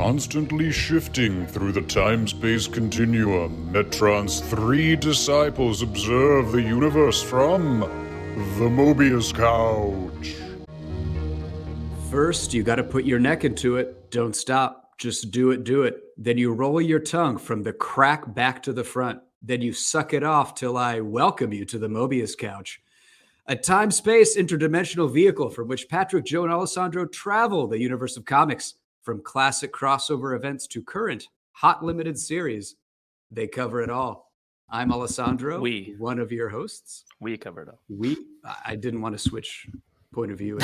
constantly shifting through the time-space continuum, Metron's three disciples observe the universe from the Mobius Couch. First, you got to put your neck into it. Don't stop. Just do it, do it. Then you roll your tongue from the crack back to the front. Then you suck it off till I welcome you to the Mobius Couch, a time-space interdimensional vehicle from which Patrick, Joe, and Alessandro travel the universe of comics, from classic crossover events to current hot limited series. They cover it all. I'm Alessandro, one of your hosts. We cover it all. I didn't want to switch point of view.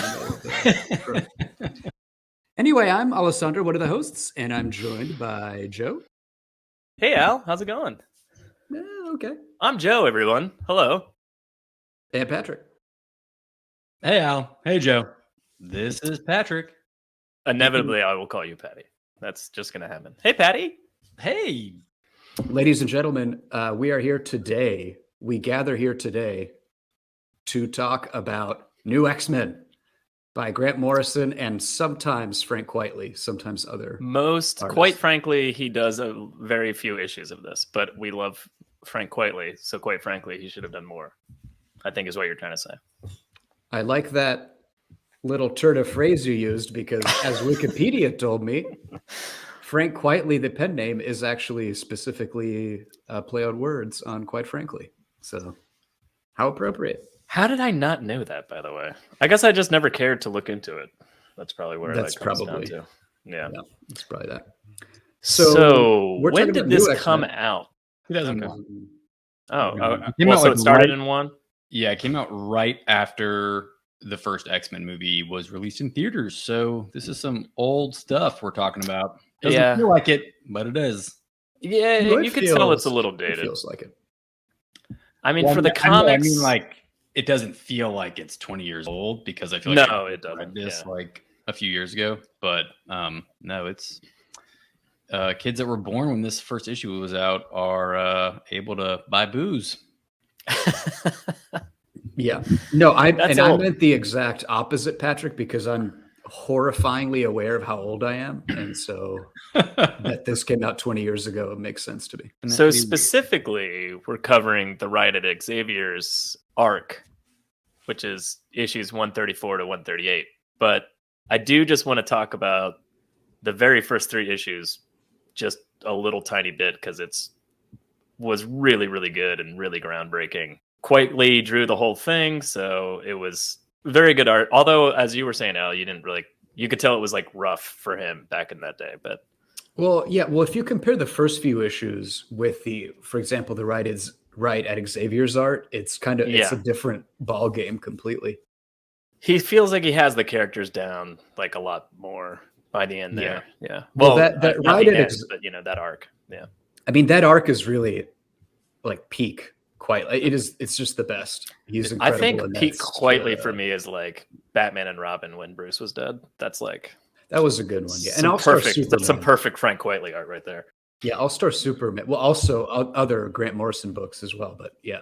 Anyway, I'm Alessandro, one of the hosts, and I'm joined by Joe. Hey, Al. How's it going? Okay. I'm Joe, everyone. Hello. And Patrick. Hey, Al. Hey, Joe. This is Patrick. Inevitably, I will call you Patty. That's just going to happen. Hey, Patty. Hey. Ladies and gentlemen, we are here today. We gather here today to talk about New X-Men by Grant Morrison and sometimes Frank Quitely, sometimes other artists. Quite frankly, he does a very few issues of this, but we love Frank Quitely, so quite frankly, he should have done more, I think is what you're trying to say. I like that little turn of phrase you used because, as Wikipedia told me, Frank Quitely, the pen name, is actually specifically a play on words on quite frankly. So how appropriate. How did I not know that, by the way? I guess I just never cared to look into it. That's probably where that comes down to. Yeah, it's probably that. So when did this come out? 2001. So it started in one? Yeah, it came out right after the first X-Men movie was released in theaters. So this is some old stuff we're talking about. Doesn't feel like it, but it is. Yeah, you can tell it's a little dated. It feels like it. I mean, for the comics... I mean, like, it doesn't feel like it's 20 years old because I feel like it doesn't. This like a few years ago, but no, it's kids that were born when this first issue was out are able to buy booze. Yeah, no, I meant the exact opposite, Patrick, because I'm horrifyingly aware of how old I am, and so that this came out 20 years ago, it makes sense to me. So specifically, we're covering the Ride at Xavier's arc, which is issues 134 to 138. But I do just want to talk about the very first three issues just a little tiny bit because was really, really good and really groundbreaking. Quitely drew the whole thing, so it was very good art. Although, as you were saying, Al, you could tell it was like rough for him back in that day. But if you compare the first few issues with for example, the Ride at Xavier's art, it's it's a different ball game completely. He feels like he has the characters down like a lot more by the end there. Yeah. Well, that Ride at that arc. Yeah. I mean, that arc is really like peak. It's just the best. He's incredible. I think peak Quitely for me is like Batman and Robin when Bruce was dead. That was a good one. Yeah, and that's some perfect Frank Quitely art right there. Yeah, All-Star Superman. Well, also other Grant Morrison books as well. But they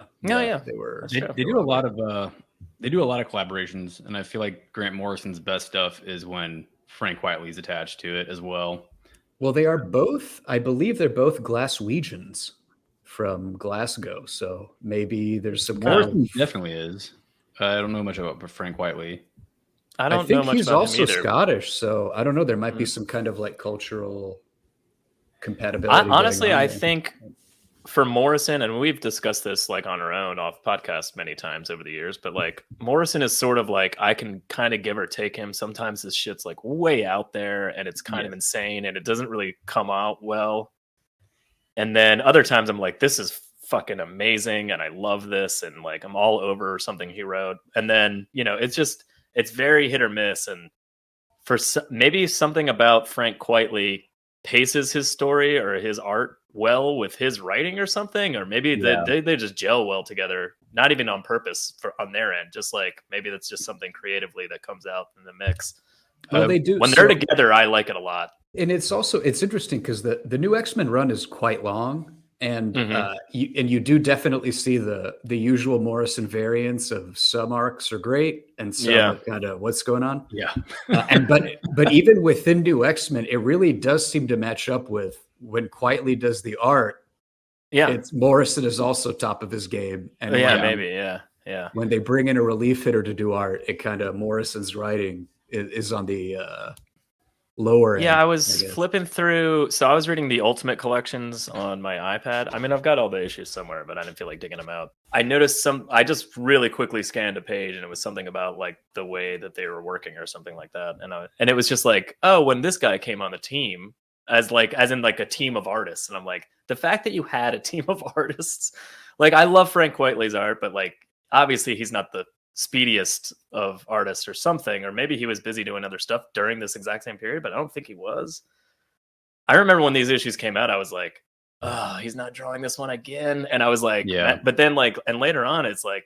were. They do a lot of collaborations, and I feel like Grant Morrison's best stuff is when Frank Quitely's attached to it as well. Well, they are both. I believe they're both Glaswegians from Glasgow, so maybe there's some Morrison definitely is. I don't know much about Frank Quitely. I think he's also Scottish, so I don't know. There might be some kind of like cultural compatibility. Honestly, I think for Morrison, and we've discussed this like on our own off podcast many times over the years, but like Morrison is sort of like I can kind of give or take him. Sometimes this shit's like way out there and it's kind of insane and it doesn't really come out well. And then other times I'm like, this is fucking amazing and I love this and like I'm all over something he wrote. And then, it's very hit or miss. And for maybe something about Frank Quitely paces his story or his art well with his writing or something, or maybe they just gel well together, not even on purpose on their end. Just like maybe that's just something creatively that comes out in the mix. Well, they do. When they're together, I like it a lot. And it's interesting because the new X-Men run is quite long, And you do definitely see the usual Morrison variants of some arcs are great and some are kind of what's going on. Yeah. But even within New X-Men, it really does seem to match up with when Quietly does the art. Yeah, it's Morrison is also top of his game. And yeah. When they bring in a relief hitter to do art, it kind of Morrison's writing is on the lower end. Yeah, I was flipping through. So I was reading the Ultimate collections on my iPad. I mean, I've got all the issues somewhere, but I didn't feel like digging them out. I noticed I just really quickly scanned a page, and it was something about like the way that they were working or something like that. And it was just like, oh, when this guy came on the team as in a team of artists, and I'm like, the fact that you had a team of artists, like I love Frank Quitely's art, but like obviously he's not the speediest of artists or something, or maybe he was busy doing other stuff during this exact same period, but I don't think he was. I remember when these issues came out, I was like, oh, he's not drawing this one again. And I was like, but then and later on, it's like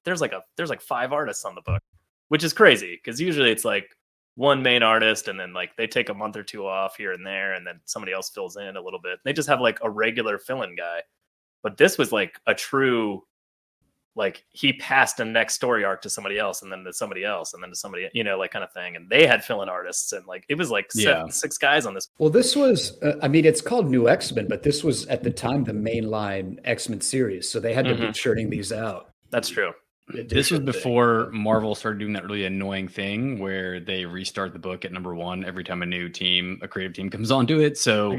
there's like 5 artists on the book, which is crazy because usually it's like one main artist and then like they take a month or 2 off here and there, and then somebody else fills in a little bit. They just have like a regular fill-in guy. But this was like a true, like he passed a next story arc to somebody else and then to somebody else and then to somebody, like kind of thing. And they had fill-in artists and like, it was like 6 guys on this. Well, this was, it's called New X-Men, but this was at the time the mainline X-Men series. So they had to be churning these out. That's true. This was before Marvel started doing that really annoying thing where they restart the book at number 1 every time a creative team comes onto it. So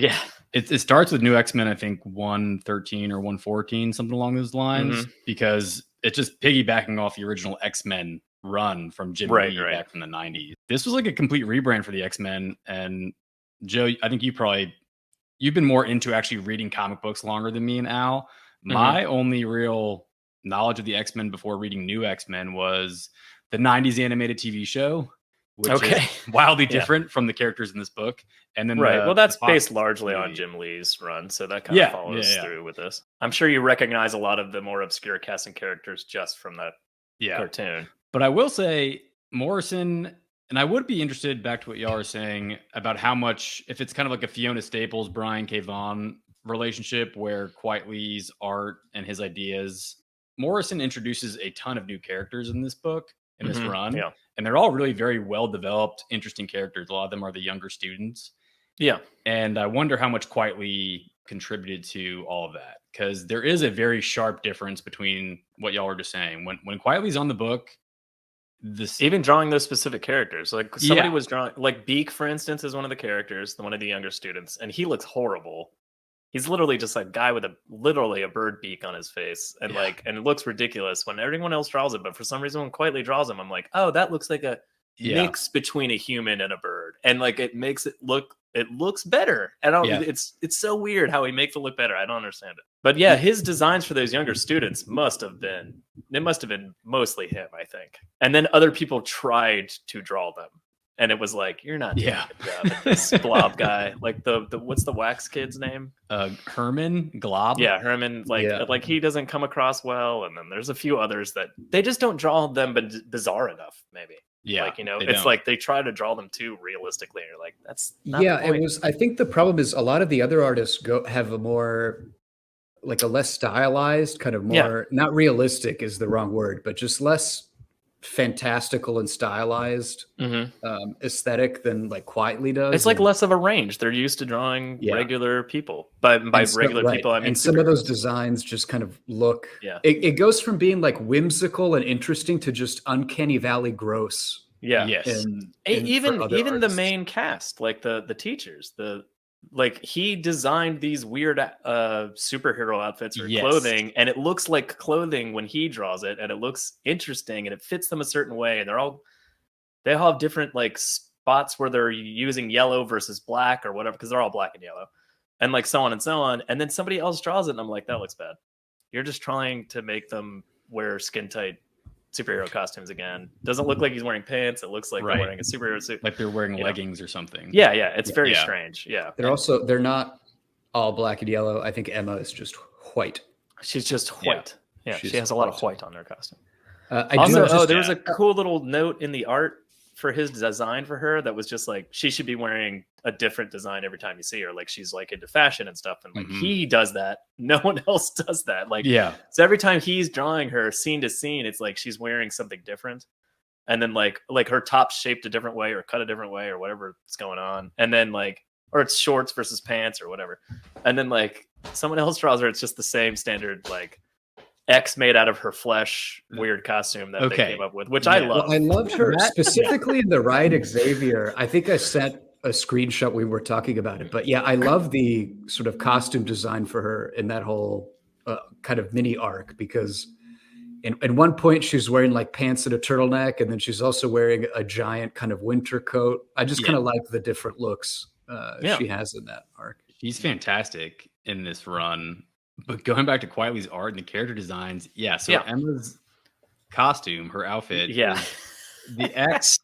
it starts with New X-Men, I think 113 or 114, something along those lines, because it's just piggybacking off the original X-Men run from Jim Lee back from the 90s. This was like a complete rebrand for the X-Men. And Joe, I think you've been more into actually reading comic books longer than me and Al. My only real knowledge of the X-Men before reading New X-Men was the 90s animated TV show, which is wildly different from the characters in this book. And then well, that's based largely on Jim Lee's run, so that kind of follows through with this. I'm sure you recognize a lot of the more obscure casting characters just from that cartoon. But I will say Morrison, and I would be interested, back to what y'all are saying about how much, if it's kind of like a Fiona Staples, Brian K. Vaughan relationship where Quitely's art and his ideas. Morrison introduces a ton of new characters in this book, in this run. And they're all really very well developed, interesting characters. A lot of them are the younger students. Yeah. And I wonder how much Quitely contributed to all of that, because there is a very sharp difference between what y'all were just saying. When Quitely's on the book, even drawing those specific characters, like somebody was drawing, like Beak, for instance, is one of the characters, one of the younger students, and he looks horrible. He's literally just a guy with literally a bird beak on his face, and and it looks ridiculous when everyone else draws it. But for some reason, when Quitely draws him, I'm like, oh, that looks like a mix between a human and a bird, and like it makes it looks better. And it's so weird how he makes it look better. I don't understand it. But his designs for those younger students must have been mostly him, I think. And then other people tried to draw them. And it was like, you're not doing a good job at this blob guy. Like the what's the wax kid's name? Herman Glob. Yeah, Herman. Like he doesn't come across well. And then there's a few others that they just don't draw them, but bizarre enough, maybe. Yeah, it's like they try to draw them too realistically. And you're like, that's not the point. It was. I think the problem is a lot of the other artists have a more, like a less stylized, kind of more not realistic is the wrong word, but just less fantastical and stylized aesthetic than like Quitely does. It's like less of a range. They're used to drawing regular people, but by regular people I mean some of those designs just kind of look it goes from being like whimsical and interesting to just uncanny valley gross. Even the main cast, like the teachers, like he designed these weird superhero outfits or clothing, and it looks like clothing when he draws it, and it looks interesting and it fits them a certain way, and they all have different like spots where they're using yellow versus black or whatever, because they're all black and yellow, and like so on and so on. And then somebody else draws it and I'm like, that looks bad. You're just trying to make them wear skin tight superhero costumes again. Doesn't look like he's wearing pants. It looks like they're wearing a superhero suit, like they're wearing leggings or something. It's very strange. They're not all black and yellow. I think Emma is just white. She's just white. She has a lot of white on her costume. There was a cool little note in the art for his design for her that was just like she should be wearing a different design every time you see her. Like she's like into fashion and stuff, and like he does that. No one else does that. Like so every time he's drawing her scene to scene, it's like she's wearing something different. And then like her top shaped a different way or cut a different way or whatever's going on. And then like, or it's shorts versus pants or whatever. And then like someone else draws her, it's just the same standard like X made out of her flesh weird costume that they came up with, which I love. Well, I loved her specifically in the Ride Xavier. I think I sent a screenshot we were talking about it, but yeah, I love the sort of costume design for her in that whole kind of mini arc, because at one point she's wearing like pants and a turtleneck, and then she's also wearing a giant kind of winter coat. I just kind of like the different looks she has in that arc. She's fantastic in this run. But going back to Quietly's art and the character designs, Emma's costume, her outfit, the X,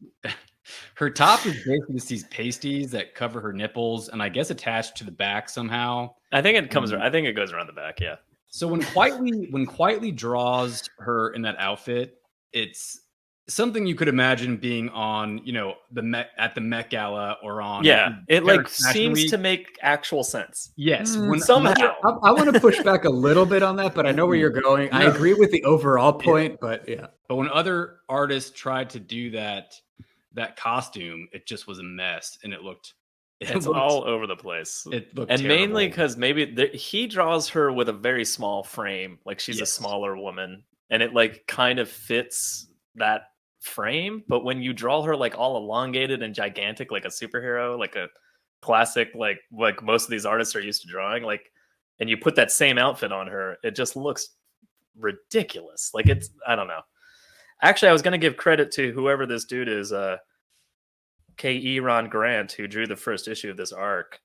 her top is basically just these pasties that cover her nipples, and I guess attached to the back somehow. I think it comes. I think it goes around the back. Yeah. So when Quietly draws her in that outfit, it's something you could imagine being on, at the Met Gala or on. Yeah, it like seems to make actual sense. Yes, somehow. I want to push back a little bit on that, but I know where you're going. I agree with the overall point, but yeah. But when other artists tried to do that costume, it just was a mess, and it's all over the place. It looked and terrible. Mainly because maybe he draws her with a very small frame, like she's a smaller woman, and it like kind of fits that frame. But when you draw her like all elongated and gigantic, like a superhero, like a classic, like most of these artists are used to drawing, like, and you put that same outfit on her, it just looks ridiculous. Like I don't know. Actually, I was going to give credit to whoever this dude is. K.E. Ron Grant, who drew the first issue of this arc.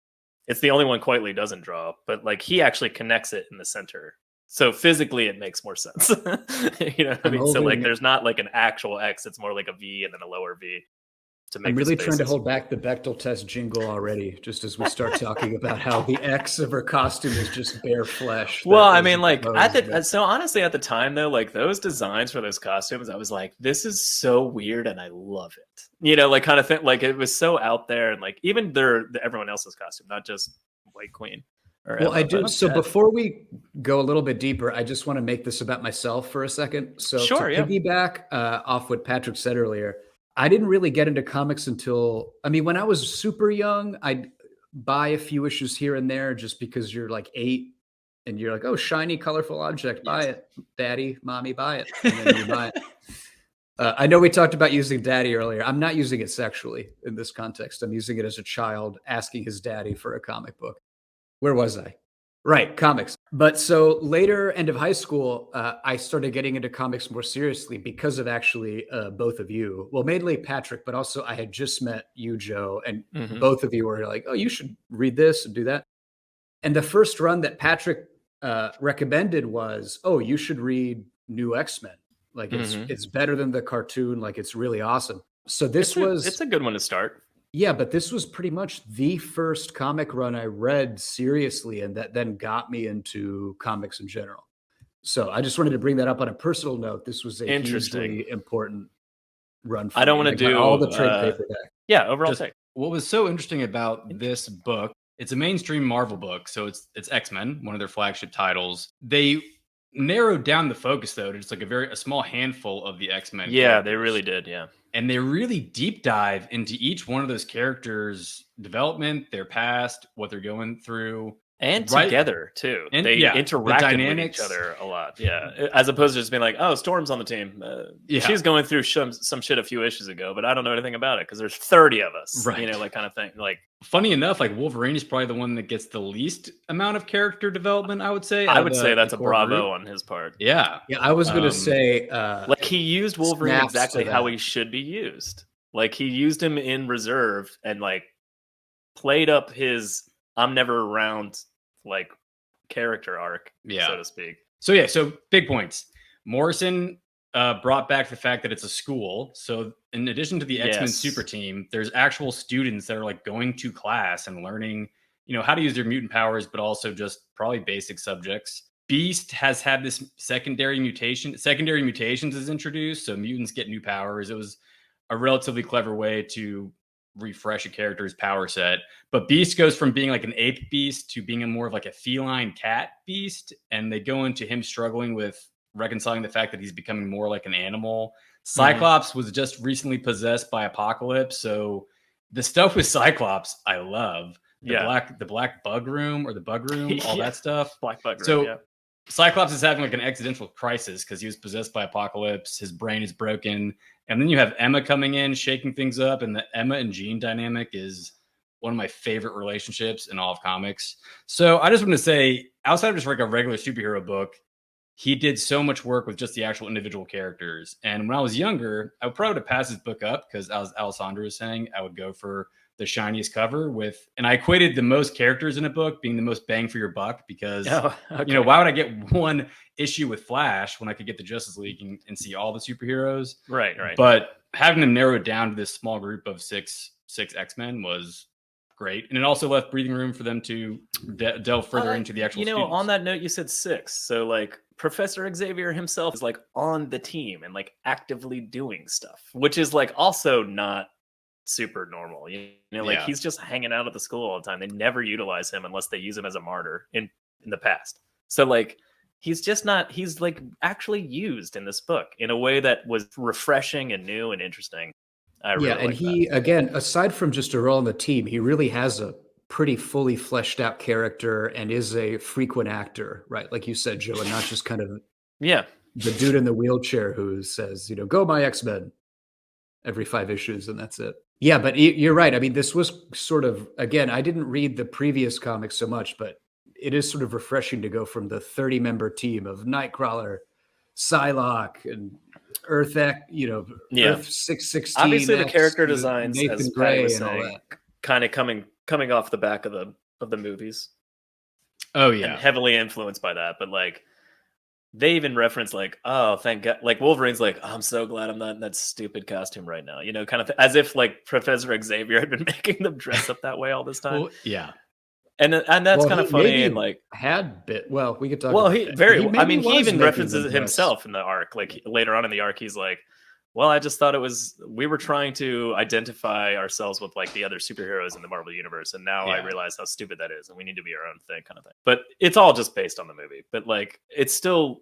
It's the only one Quietly doesn't draw, but like he actually connects it in the center. So physically it makes more sense. You know what I mean? So like there's not like an actual X, it's more like a V and then a lower V. I'm really trying to hold back the Bechdel test jingle already, just as we start talking about how the X of her costume is just bare flesh. Well, I mean, like so honestly, at the time though, like those designs for those costumes, I was like, this is so weird and I love it. You know, like kind of thing. Like it was so out there, and like even everyone else's costume, not just White Queen. Well, I do. So before we go a little bit deeper, I just want to make this about myself for a second. So to piggyback off what Patrick said earlier, I didn't really get into comics until, when I was super young, I'd buy a few issues here and there just because you're like 8 and you're like, oh, shiny, colorful object, buy it. Daddy, mommy, buy it. And then you buy it. I know we talked about using daddy earlier. I'm not using it sexually in this context. I'm using it as a child asking his daddy for a comic book. Where was I? Right, comics. But so later, end of high school, I started getting into comics more seriously because of actually both of you. Well, mainly Patrick, but also I had just met you, Joe, and both of you were like, oh, you should read this and do that. And the first run that Patrick recommended was, oh, you should read New X-Men. Like it's better than the cartoon. Like it's really awesome. So it's a good one to start. Yeah, but this was pretty much the first comic run I read seriously, and that then got me into comics in general. So I just wanted to bring that up on a personal note. This was a hugely important run for I don't me. want to do all the trade paperback. Yeah, overall take. What was so interesting about this book, it's a mainstream Marvel book, so it's X-Men, one of their flagship titles. They narrowed down the focus though to just like a small handful of the X-Men. Yeah, characters. They really did, yeah. And they really deep dive into each one of those characters' development, their past, what they're going through. And together, too. And they interacted with each other a lot. Yeah. As opposed to just being like, oh, Storm's on the team. She's going through some shit a few issues ago, but I don't know anything about it because there's 30 of us. Right. You know, like kind of thing. Like, funny enough, like Wolverine is probably the one that gets the least amount of character development, I would say. I would say that's a bravo on his part. Yeah. Yeah, I was going to say... like, he used Wolverine exactly how he should be used. Like, he used him in reserve and, like, played up his I'm never around, like, character arc, so to speak. So big points. Morrison brought back the fact that it's a school. So in addition to the X-Men super team, there's actual students that are like going to class and learning, how to use their mutant powers, but also just probably basic subjects. Beast has had this secondary mutations is introduced. So mutants get new powers. It was a relatively clever way to refresh a character's power set. But Beast goes from being like an ape beast to being more of like a feline cat beast. And they go into him struggling with reconciling the fact that he's becoming more like an animal. Cyclops was just recently possessed by Apocalypse. So the stuff with Cyclops, I love. The black bug room or the bug room, all that stuff. Black bug room, so Cyclops is having like an existential crisis because he was possessed by Apocalypse. His brain is broken. And then you have Emma coming in, shaking things up. And the Emma and Jean dynamic is one of my favorite relationships in all of comics. So I just want to say, outside of just like a regular superhero book, he did so much work with just the actual individual characters. And when I was younger, I would probably pass his book up because, as Alessandro was saying, I would go for the shiniest cover with, and I equated the most characters in a book being the most bang for your buck because, why would I get one issue with Flash when I could get the Justice League and see all the superheroes? Right. But having them narrowed down to this small group of six X-Men was great. And it also left breathing room for them to delve further into the actual students. On that note, you said 6. So like Professor Xavier himself is like on the team and like actively doing stuff, which is like also not super normal. He's just hanging out at the school all the time. They never utilize him unless they use him as a martyr in the past. So like he's like actually used in this book in a way that was refreshing and new and interesting. Again, aside from just a role on the team, he really has a pretty fully fleshed out character and is a frequent actor, right? Like you said, Joe, and not just kind of the dude in the wheelchair who says, go my X-Men every 5 issues and that's it. Yeah, but you're right. I mean, this was sort of, again, I didn't read the previous comics so much, but it is sort of refreshing to go from the 30-member team of Nightcrawler, Psylocke, and Earth 616. Obviously, the character designs, Nathan as Gray was and all saying, that, kind of coming off the back of the movies. Oh yeah, and heavily influenced by that. But like, they even reference like, oh, thank God, like Wolverine's like, oh, I'm so glad I'm not in that stupid costume right now, kind of as if like Professor Xavier had been making them dress up that way all this time. Well, yeah. And that's kind of funny, and like we could talk. Well, about he that. he even references himself in the arc. Like later on in the arc, he's like, "Well, I just thought we were trying to identify ourselves with like the other superheroes in the Marvel universe, and now I realize how stupid that is, and we need to be our own thing, kind of thing." But it's all just based on the movie. But like, it's still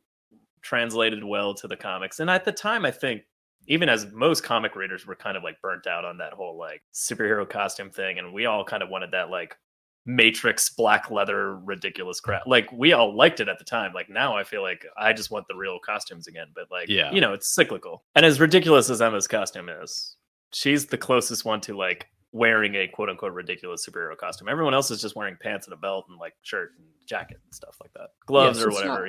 translated well to the comics, and at the time, I think, even as most comic readers were kind of like burnt out on that whole like superhero costume thing, and we all kind of wanted that like Matrix black leather ridiculous crap. Like we all liked it at the time. Like now I feel like I just want the real costumes again. But like, it's cyclical. And as ridiculous as Emma's costume is, she's the closest one to like wearing a quote unquote ridiculous superhero costume. Everyone else is just wearing pants and a belt and like shirt and jacket and stuff like that. Gloves or whatever,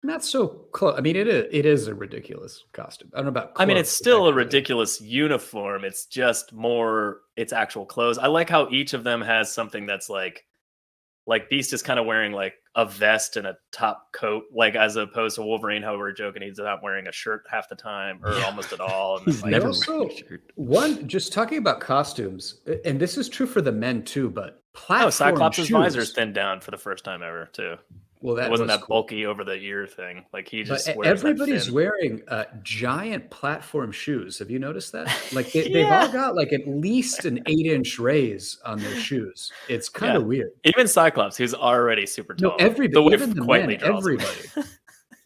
Not so close. I mean, it is a ridiculous costume. I don't know about clothes, it's still a ridiculous uniform. It's just more its actual clothes. I like how each of them has something that's like Beast is kind of wearing like a vest and a top coat, like as opposed to Wolverine, how we were joking, he's not wearing a shirt half the time or almost at all. And he's never wearing a shirt. Just talking about costumes, and this is true for the men too, but platform Cyclops' shoes. Visor's thinned down for the first time ever too. Well, that it wasn't that cool. bulky over the ear thing. Like he just wears everybody's wearing giant platform shoes. Have you noticed that? Like they've all got like at least an 8-inch raise on their shoes. It's kind of weird. Even Cyclops, who's already super tall. No, everybody, even the men, everybody.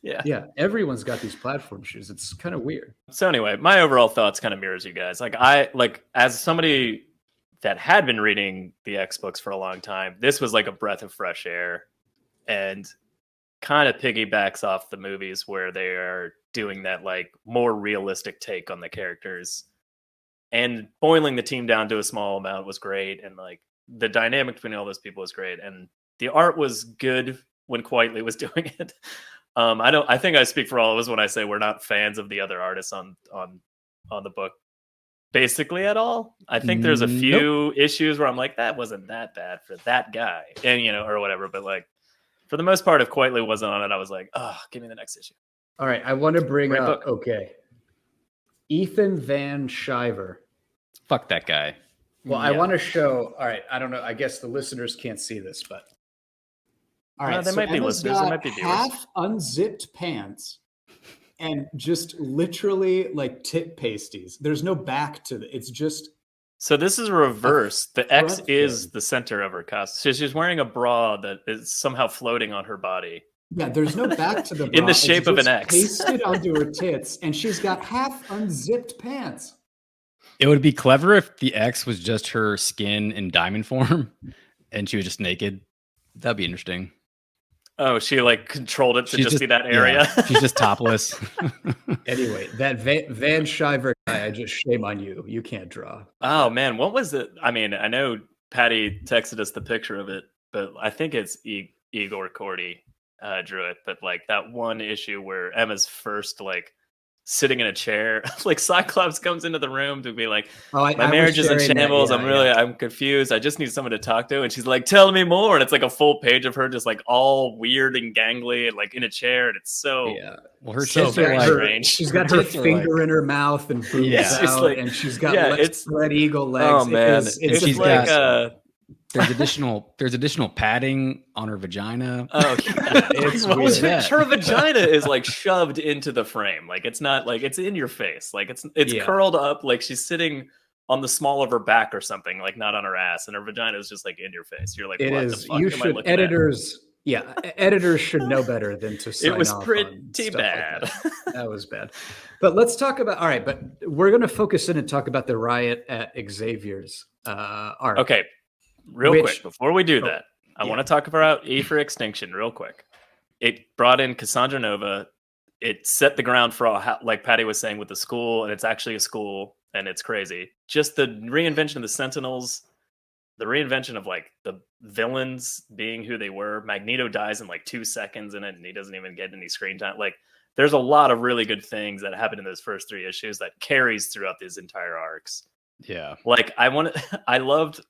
Yeah, everyone's got these platform shoes. It's kind of weird. So anyway, my overall thoughts kind of mirrors you guys. Like as somebody that had been reading the X books for a long time, this was like a breath of fresh air. And kind of piggybacks off the movies where they are doing that like more realistic take on the characters, and boiling the team down to a small amount was great. And like the dynamic between all those people was great. And the art was good when Quietly was doing it. I think I speak for all of us when I say we're not fans of the other artists on the book basically at all. I think there's a few issues where I'm like, that wasn't that bad for that guy, and or whatever. But like, for the most part, if Quietly wasn't on it, I was like, oh, give me the next issue. All right. I want to bring up, Ethan Van Sciver. Fuck that guy. Well, I want to show, all right, I don't know. I guess the listeners can't see this, but. All right. There might be listeners. There might be viewers. Half unzipped pants and just literally like tit pasties. There's no back to it. It's just. So this is reverse. The X is thing. the center of her costume. So she's wearing a bra that is somehow floating on her body. Yeah, there's no back to the bra. In the shape of an X. Pasted onto her tits, and she's got half unzipped pants. It would be clever if the X was just her skin in diamond form, and she was just naked. That'd be interesting. Oh, she like controlled it to just be that area. Yeah, she's just topless. Anyway, that Van Shiver guy, I just shame on you. You can't draw. Oh man, what was it? I mean, I know Patty texted us the picture of it, but I think it's Igor Cordy drew it. But like that one issue where Emma's first like sitting in a chair, like Cyclops comes into the room to be like, my marriage is in shambles. I'm confused. I just need someone to talk to. And she's like, tell me more. And it's like a full page of her just like all weird and gangly and like in a chair. And it's so, well, her so tits are like, strange. She's got her finger in her mouth and boobs out, like, and she's got spread eagle legs. Oh man, she's like, there's additional padding on her vagina. Oh, yeah. It's weird. Her vagina is like shoved into the frame. Like it's not like it's in your face. Like it's curled up. Like she's sitting on the small of her back or something. Like not on her ass, and her vagina is just like in your face. You're like, what the fuck you am I looking editors. At? Yeah, editors should know better than to sign off. It was pretty bad. Like that was bad. But let's talk about. All right, but we're going to focus in and talk about the riot at Xavier's arc. Okay. Real quick, before we do that, I want to talk about E for Extinction real quick. It brought in Cassandra Nova. It set the ground for all, like Patty was saying with the school, and it's actually a school, and it's crazy. Just the reinvention of the Sentinels, the reinvention of like the villains being who they were. Magneto dies in like 2 seconds in it, and he doesn't even get any screen time. Like, there's a lot of really good things that happened in those first 3 issues that carries throughout these entire arcs. Yeah. Like, I loved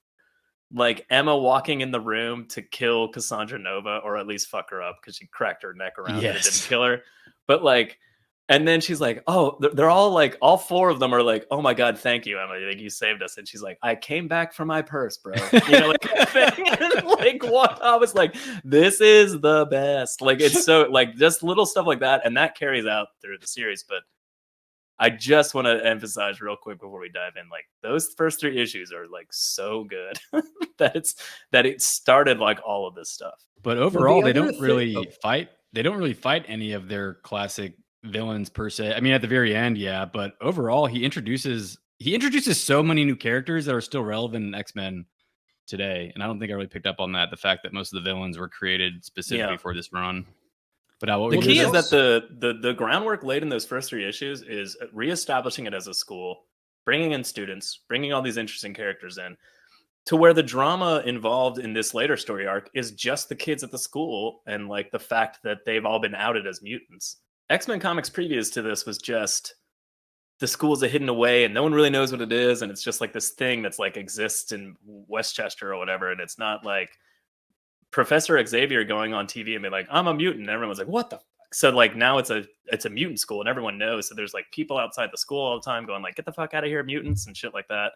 like Emma walking in the room to kill Cassandra Nova, or at least fuck her up because she cracked her neck around and it didn't kill her. But like, and then she's like, oh, they're all like, all 4 of them are like, oh my God, thank you, Emma. Like, you saved us. And she's like, I came back for my purse, bro. You know, like what? I was like, this is the best. Like, it's so like just little stuff like that. And that carries out through the series. But I just want to emphasize real quick before we dive in, like those first 3 issues are like so good that it started like all of this stuff. But overall, they don't really fight. They don't really fight any of their classic villains per se. I mean, at the very end, yeah. But overall, he introduces so many new characters that are still relevant in X-Men today. And I don't think I really picked up on that. The fact that most of the villains were created specifically for this run. But the key is that the groundwork laid in those first 3 issues is reestablishing it as a school, bringing in students, bringing all these interesting characters in, to where the drama involved in this later story arc is just the kids at the school and like the fact that they've all been outed as mutants. X-Men comics previous to this was just the school's hidden away and no one really knows what it is, and it's just like this thing that's like exists in Westchester or whatever, and it's not like Professor Xavier going on TV and being like, I'm a mutant. And everyone's like, what the fuck? So like now it's a mutant school and everyone knows. So there's like people outside the school all the time going like, get the fuck out of here, mutants and shit like that.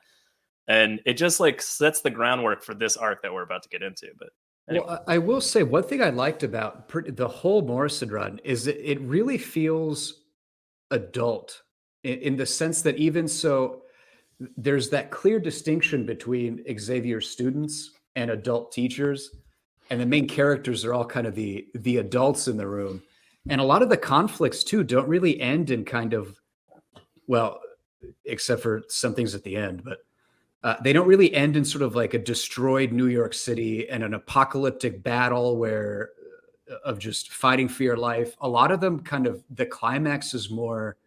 And it just like sets the groundwork for this arc that we're about to get into. But anyway. Well, I will say one thing I liked about the whole Morrison run is that it really feels adult in the sense that even so, there's that clear distinction between Xavier's students and adult teachers. And the main characters are all kind of the adults in the room. And a lot of the conflicts, too, don't really end in kind of, well, except for some things at the end, but they don't really end in sort of like a destroyed New York City and an apocalyptic battle where of just fighting for your life. A lot of them kind of, the climax is more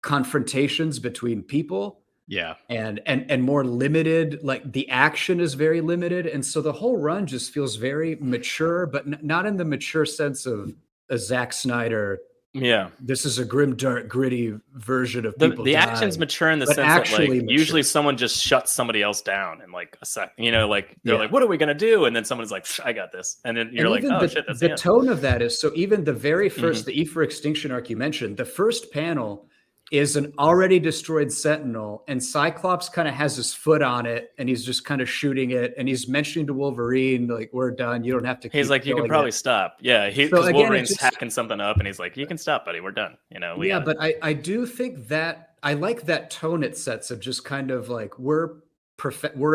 confrontations between people. Yeah. And more limited, like the action is very limited. And so the whole run just feels very mature, but not in the mature sense of a Zack Snyder. Yeah. This is a grim, dark, gritty version of people. The action's mature in the sense that like usually someone just shuts somebody else down in like a second, you know, like they're like, what are we going to do? And then someone's like, I got this. And then you're like, oh shit, that's the tone of that is, so even the very first, the E for Extinction arc you mentioned, the first panel is an already destroyed Sentinel, and Cyclops kind of has his foot on it, and he's just kind of shooting it, and he's mentioning to Wolverine, like, we're done. You don't have to keep He's like, you can probably stop. Yeah, because Wolverine's hacking something up, and he's like, you can stop, buddy. We're done. You know. But I do think that I like that tone it sets of just kind of like we're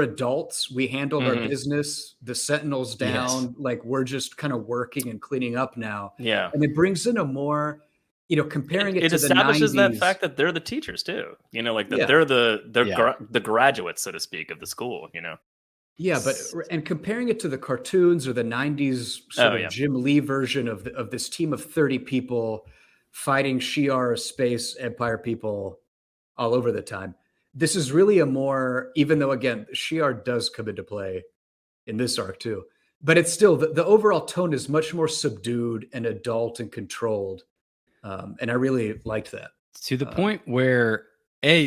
adults. We handled our business. The Sentinel's down. Like we're just kind of working and cleaning up now. Yeah, and it brings in a more, comparing it to establishes the 90s. That fact that they're the teachers too. Like that they're the graduates, so to speak, of the school. Yeah, and comparing it to the cartoons or the 90s sort of Jim Lee version of this team of 30 people fighting Shi'ar space empire people all over the time. This is really a more, even though again, Shi'ar does come into play in this arc too, but it's still the overall tone is much more subdued and adult and controlled. And I really liked that. To the point where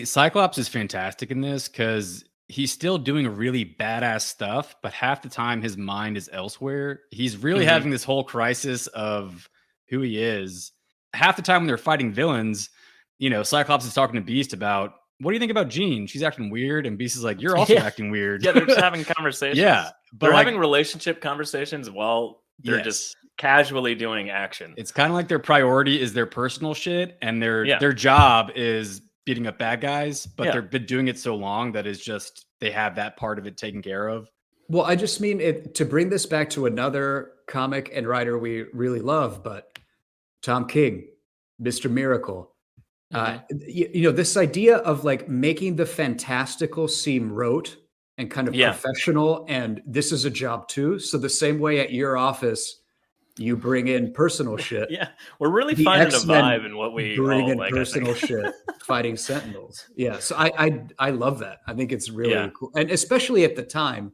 Cyclops is fantastic in this because he's still doing really badass stuff, but half the time his mind is elsewhere. He's really having this whole crisis of who he is. Half the time when they're fighting villains, Cyclops is talking to Beast about, what do you think about Jean? She's acting weird. And Beast is like, you're also acting weird. Yeah, they're just having conversations. Yeah. But they're having relationship conversations while they're just casually doing action. It's kind of like their priority is their personal shit, and their job is beating up bad guys, but they've been doing it so long that it's just they have that part of it taken care of. Well, I just mean it to bring this back to another comic and writer we really love, but Tom King, Mr. Miracle. This idea of like making the fantastical seem rote and kind of professional, and this is a job too. So the same way at your office, you bring in personal shit. Yeah, we're really finding a vibe in what we bring in personal shit, fighting Sentinels. Yeah, so I love that. I think it's really cool, and especially at the time.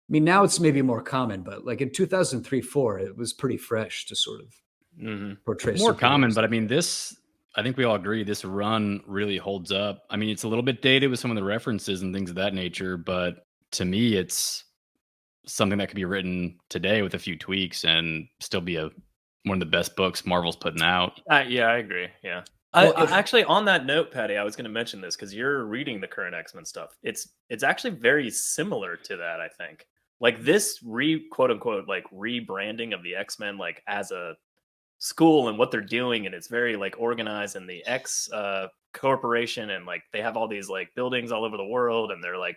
I mean, now it's maybe more common, but like in 2003-4, it was pretty fresh to sort of portray. More common, but I mean, I think we all agree this run really holds up. I mean, it's a little bit dated with some of the references and things of that nature, but to me, it's something that could be written today with a few tweaks and still be one of the best books Marvel's putting out. Yeah, I agree. Yeah. Well, actually, on that note, Patty, I was going to mention this because you're reading the current X-Men stuff. It's actually very similar to that, I think. Like this quote unquote like rebranding of the X-Men like as a school and what they're doing, and it's very like organized, and the X corporation, and like they have all these like buildings all over the world, and they're like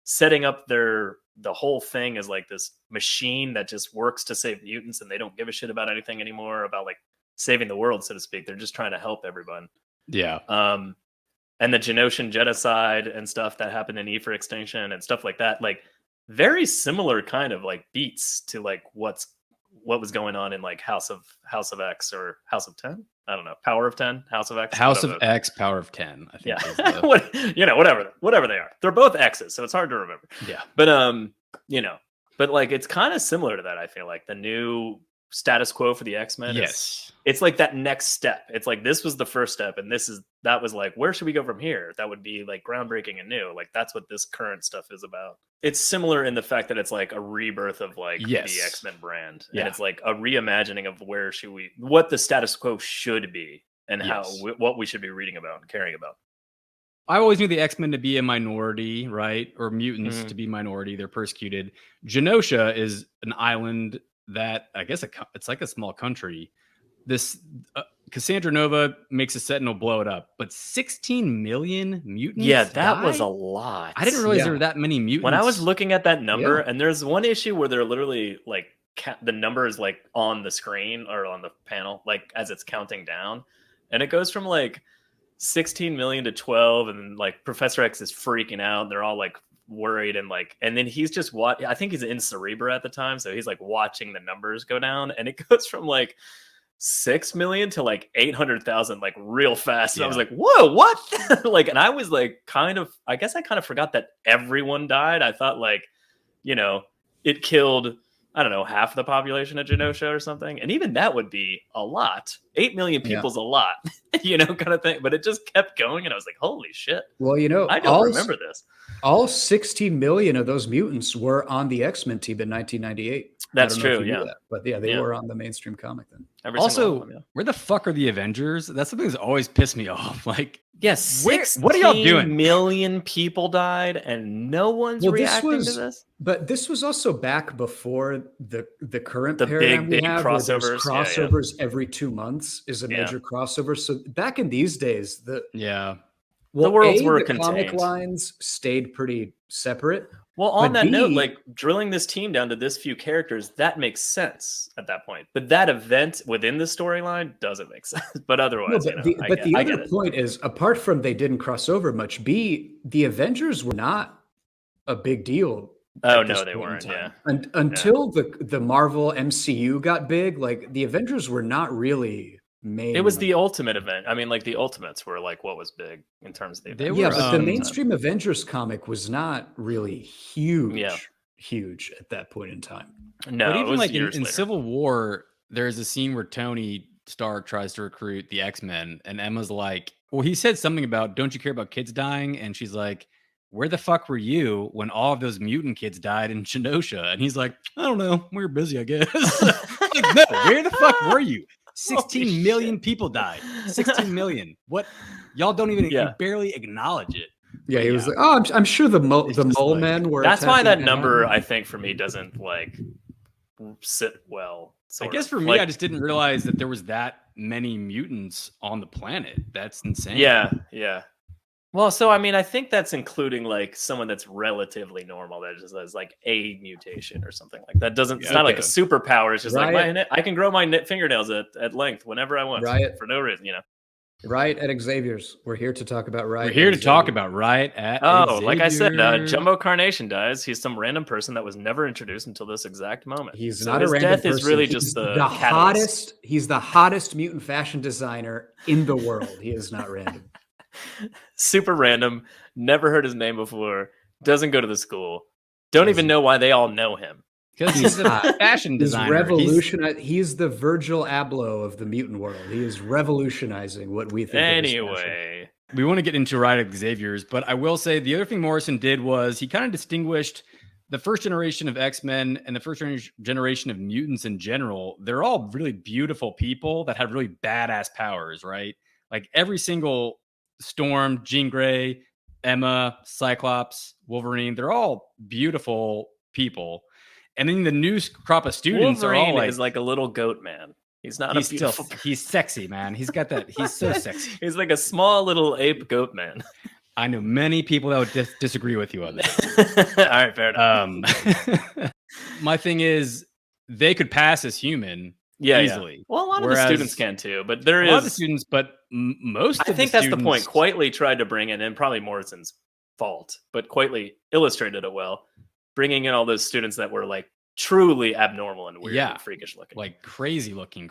setting up the whole thing as like this machine that just works to save mutants, and they don't give a shit about anything anymore about like saving the world, so to speak. They're just trying to help everyone. Yeah. And the Genosian genocide and stuff that happened in E for Extinction and stuff like that, like very similar kind of like beats to like what was going on in like House of X or House of 10. I don't know. Power of 10, House of X. House of X, Power of 10. I think. Yeah. Whatever they are. They're both X's, so it's hard to remember. Yeah. But but like it's kind of similar to that. I feel like the new status quo for the X-Men. Yes. It's like that next step. It's like this was the first step, and that was like, where should we go from here? That would be like groundbreaking and new. Like that's what this current stuff is about. It's similar in the fact that it's like a rebirth of like the X-Men brand. Yeah. And it's like a reimagining of what the status quo should be, and what we should be reading about and caring about. I always knew the X-Men to be a minority, right? Or mutants to be minority. They're persecuted. Genosha is an island that I guess it's like a small country. This Cassandra Nova makes a Sentinel blow it up, but 16 million mutants. Yeah, that was a lot. I didn't realize there were that many mutants. When I was looking at that number, and there's one issue where they're literally like the number is like on the screen or on the panel, like as it's counting down, and it goes from like 16 million to 12, and like Professor X is freaking out. They're all like worried, and then he's just I think he's in Cerebra at the time, so he's like watching the numbers go down, and it goes from like 6 million to like 800,000 like real fast. And I was like, whoa, what? Like, and I was like I guess I kind of forgot that everyone died. I thought like, it killed, I don't know, half the population of Genosha or something. And even that would be a lot. 8 million people's a lot, kind of thing. But it just kept going. And I was like, holy shit. Well, I don't remember this. All 16 million of those mutants were on the X-Men team in 1998. That's true, yeah. But they were on the mainstream comic then. Also, where the fuck are the Avengers? That's something that's always pissed me off. Like, Yes, what are y'all doing? Million people died, and no one's reacting to this. But this was also back before the current The paradigm big we have, crossovers. where there's crossovers every 2 months is a major crossover. So back in these days, the worlds were contained. Comic lines stayed pretty separate. Well, on that note, like drilling this team down to this few characters, that makes sense at that point. But that event within the storyline doesn't make sense. But otherwise, the other point is, apart from they didn't cross over much, the Avengers were not a big deal. Oh no, they weren't. Yeah, until the Marvel MCU got big, like the Avengers were not really. It was the Ultimate event. I mean, like the Ultimates were like what was big in terms of the event. But the mainstream Avengers comic was not really huge at that point in time. No, but even like in Civil War, there's a scene where Tony Stark tries to recruit the X-Men, and Emma's like, well, he said something about, don't you care about kids dying? And she's like, where the fuck were you when all of those mutant kids died in Genosha? And he's like, I don't know. We were busy, I guess. Like, no, where the fuck were you? 16 million people died. 16 million. What? Y'all don't even you barely acknowledge it. Yeah, he was like, oh, I'm sure the mole men were. That's why that number, I think, for me, doesn't like sit well. I guess for me, I just didn't realize that there was that many mutants on the planet. That's insane. Yeah. Well, so I mean, I think that's including like someone that's relatively normal that just has like a mutation or something like that. It's not like a superpower. It's just like I can grow my fingernails at length whenever I want for no reason, Riot at Xavier's. We're here to talk about Riot. We're here to talk about Riot at Xavier's. Like I said, Jumbo Carnation dies. He's some random person that was never introduced until this exact moment. He's not a random person. His death is really just the hottest. He's the hottest mutant fashion designer in the world. He is not random. Super random, never heard his name before, doesn't go to the school, don't even know why they all know him. Because he's a fashion designer. He's the Virgil Abloh of the mutant world. He is revolutionizing what we think. Anyway, we want to get into Riot at Xavier's, but I will say the other thing Morrison did was he kind of distinguished the first generation of X-Men and the first generation of mutants in general. They're all really beautiful people that have really badass powers, right? Like every single Storm, Jean Grey, Emma, Cyclops, Wolverine, they're all beautiful people. And then the new crop of students Wolverine are all is like a little goat man. He's not he's sexy, man. He's got that. He's so sexy. He's like a small little ape goat man. I know many people that would disagree with you on that. All right, fair enough. My thing is they could pass as human. Easily. Well, a lot of the students can too, but there is a lot of students, but most. I think that's the point. Quitely tried to bring in, and probably Morrison's fault, but Quitely illustrated it well, bringing in all those students that were like truly abnormal and weird and freakish looking, like crazy looking,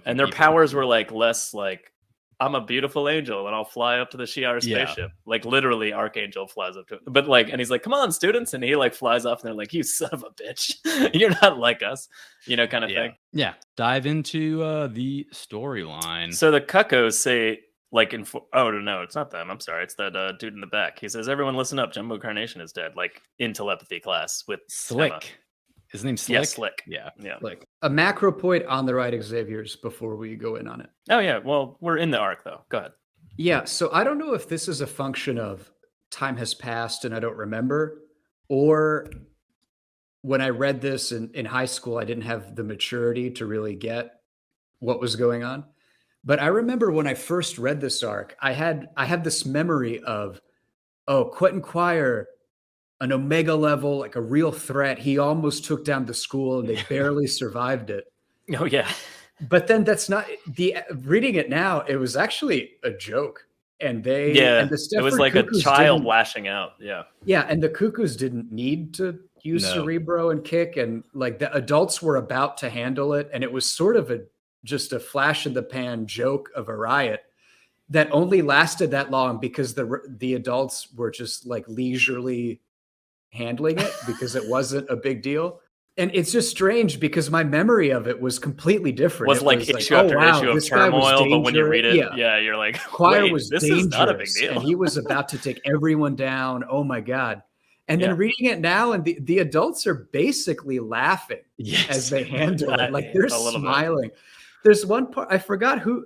and their powers were like less like I'm a beautiful angel and I'll fly up to the Shi'ar spaceship. Like literally Archangel flies up to it. But like, and he's like, come on, students. And he like flies off and they're like, you son of a bitch. You're not like us, kind of thing. Yeah. Dive into the storyline. So the Cuckoos say like, oh no, it's not them. I'm sorry. It's that dude in the back. He says, everyone listen up. Jumbo Carnation is dead. Like in telepathy class with Slick. Emma. His name's Slick? Yeah, Slick. Yeah. Like a macro point on the Riot Xavier's before we go in on it. Oh, yeah. Well, we're in the arc, though. Go ahead. Yeah. So I don't know if this is a function of time has passed and I don't remember, or when I read this in high school, I didn't have the maturity to really get what was going on. But I remember when I first read this arc, I had this memory of, Quentin Quire, an Omega level, like a real threat. He almost took down the school and they barely survived it. Oh yeah. But then that's not reading it now. It was actually a joke. And and it was like a child lashing out. Yeah. Yeah. And the Cuckoos didn't need to use Cerebro and kick. And like the adults were about to handle it. And it was sort of just a flash in the pan joke of a riot that only lasted that long because the adults were just like leisurely handling it because it wasn't a big deal. And it's just strange because my memory of it was completely different. It was issue after issue of turmoil, but when you read it, you're like, Quire was this dangerous, is not a big deal. And he was about to take everyone down. Oh my God. And then reading it now, and the adults are basically laughing as they handle it. Like they're smiling. There's one part, I forgot who.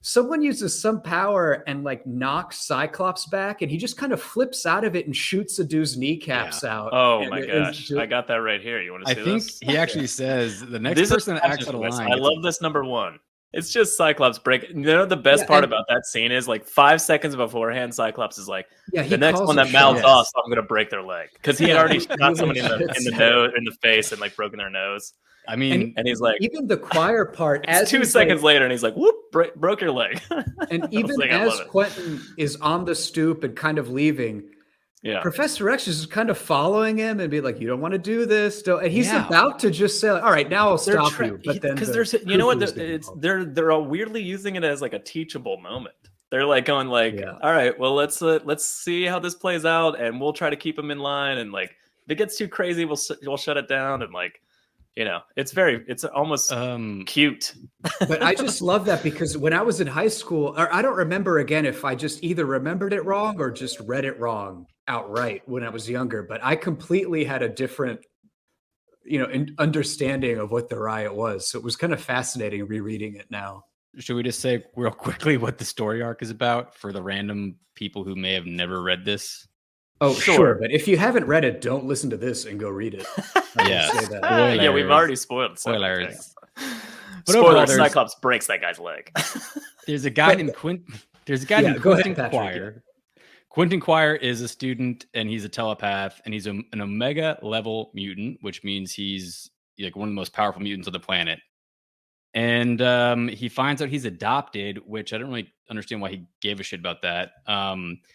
someone uses some power and like knocks Cyclops back, and he just kind of flips out of it and shoots a dude's kneecaps out. Oh and my gosh, I got that right here. You want to see this? He actually says the next person that acts out of line. I love this number one. It's just Cyclops break. You know, the best part about that scene is like 5 seconds beforehand, Cyclops is like, the next one that mouths off, so I'm going to break their leg. Because he had already shot someone in the nose, in the face, and like broken their nose. I mean, and he's like, even the choir part, as 2 seconds later, and he's like, whoop, broke your leg. And even as Quentin is on the stoop and kind of leaving, Professor X is kind of following him and be like, you don't want to do this. And he's about to just say, all right, now I'll stop you. But then because there's, you know what, they're all weirdly using it as like a teachable moment. They're like going like, all right, well, let's see how this plays out, and we'll try to keep him in line. And like, if it gets too crazy, we'll shut it down. And like, you know, it's almost cute. But I just love that, because when I was in high school, or I don't remember again if I just either remembered it wrong or just read it wrong outright when I was younger, but I completely had a different, understanding of what the riot was. So it was kind of fascinating rereading it now. Should we just say real quickly what the story arc is about for the random people who may have never read this? Oh, sure. But if you haven't read it, don't listen to this and go read it. Yeah, we've already spoiled spoilers. Spoiler: Cyclops breaks that guy's leg. There's a guy named Quentin. There's a guy named Quentin Quire. Quentin Quire is a student, and he's a telepath, and he's an Omega level mutant, which means he's like one of the most powerful mutants on the planet. And he finds out he's adopted, which I don't really understand why he gave a shit about that.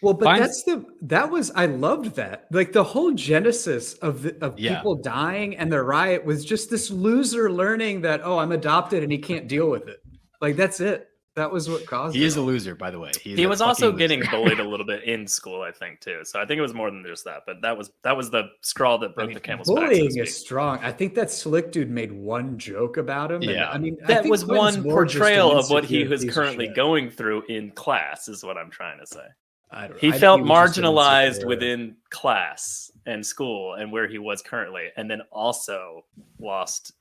Well, but I loved that. Like the whole genesis of people dying and the riot was just this loser learning that, oh, I'm adopted, and he can't deal with it. Like, that's it. That was what caused it. He is a loser, by the way. He was also getting bullied a little bit in school, I think, too. So I think it was more than just that. But that was the straw that broke the camel's back. Bullying is strong. I think that slick dude made one joke about him. Yeah, and, that was one portrayal of what he was currently going through in class, is what I'm trying to say. He felt marginalized within class and school and where he was currently, and then also lost,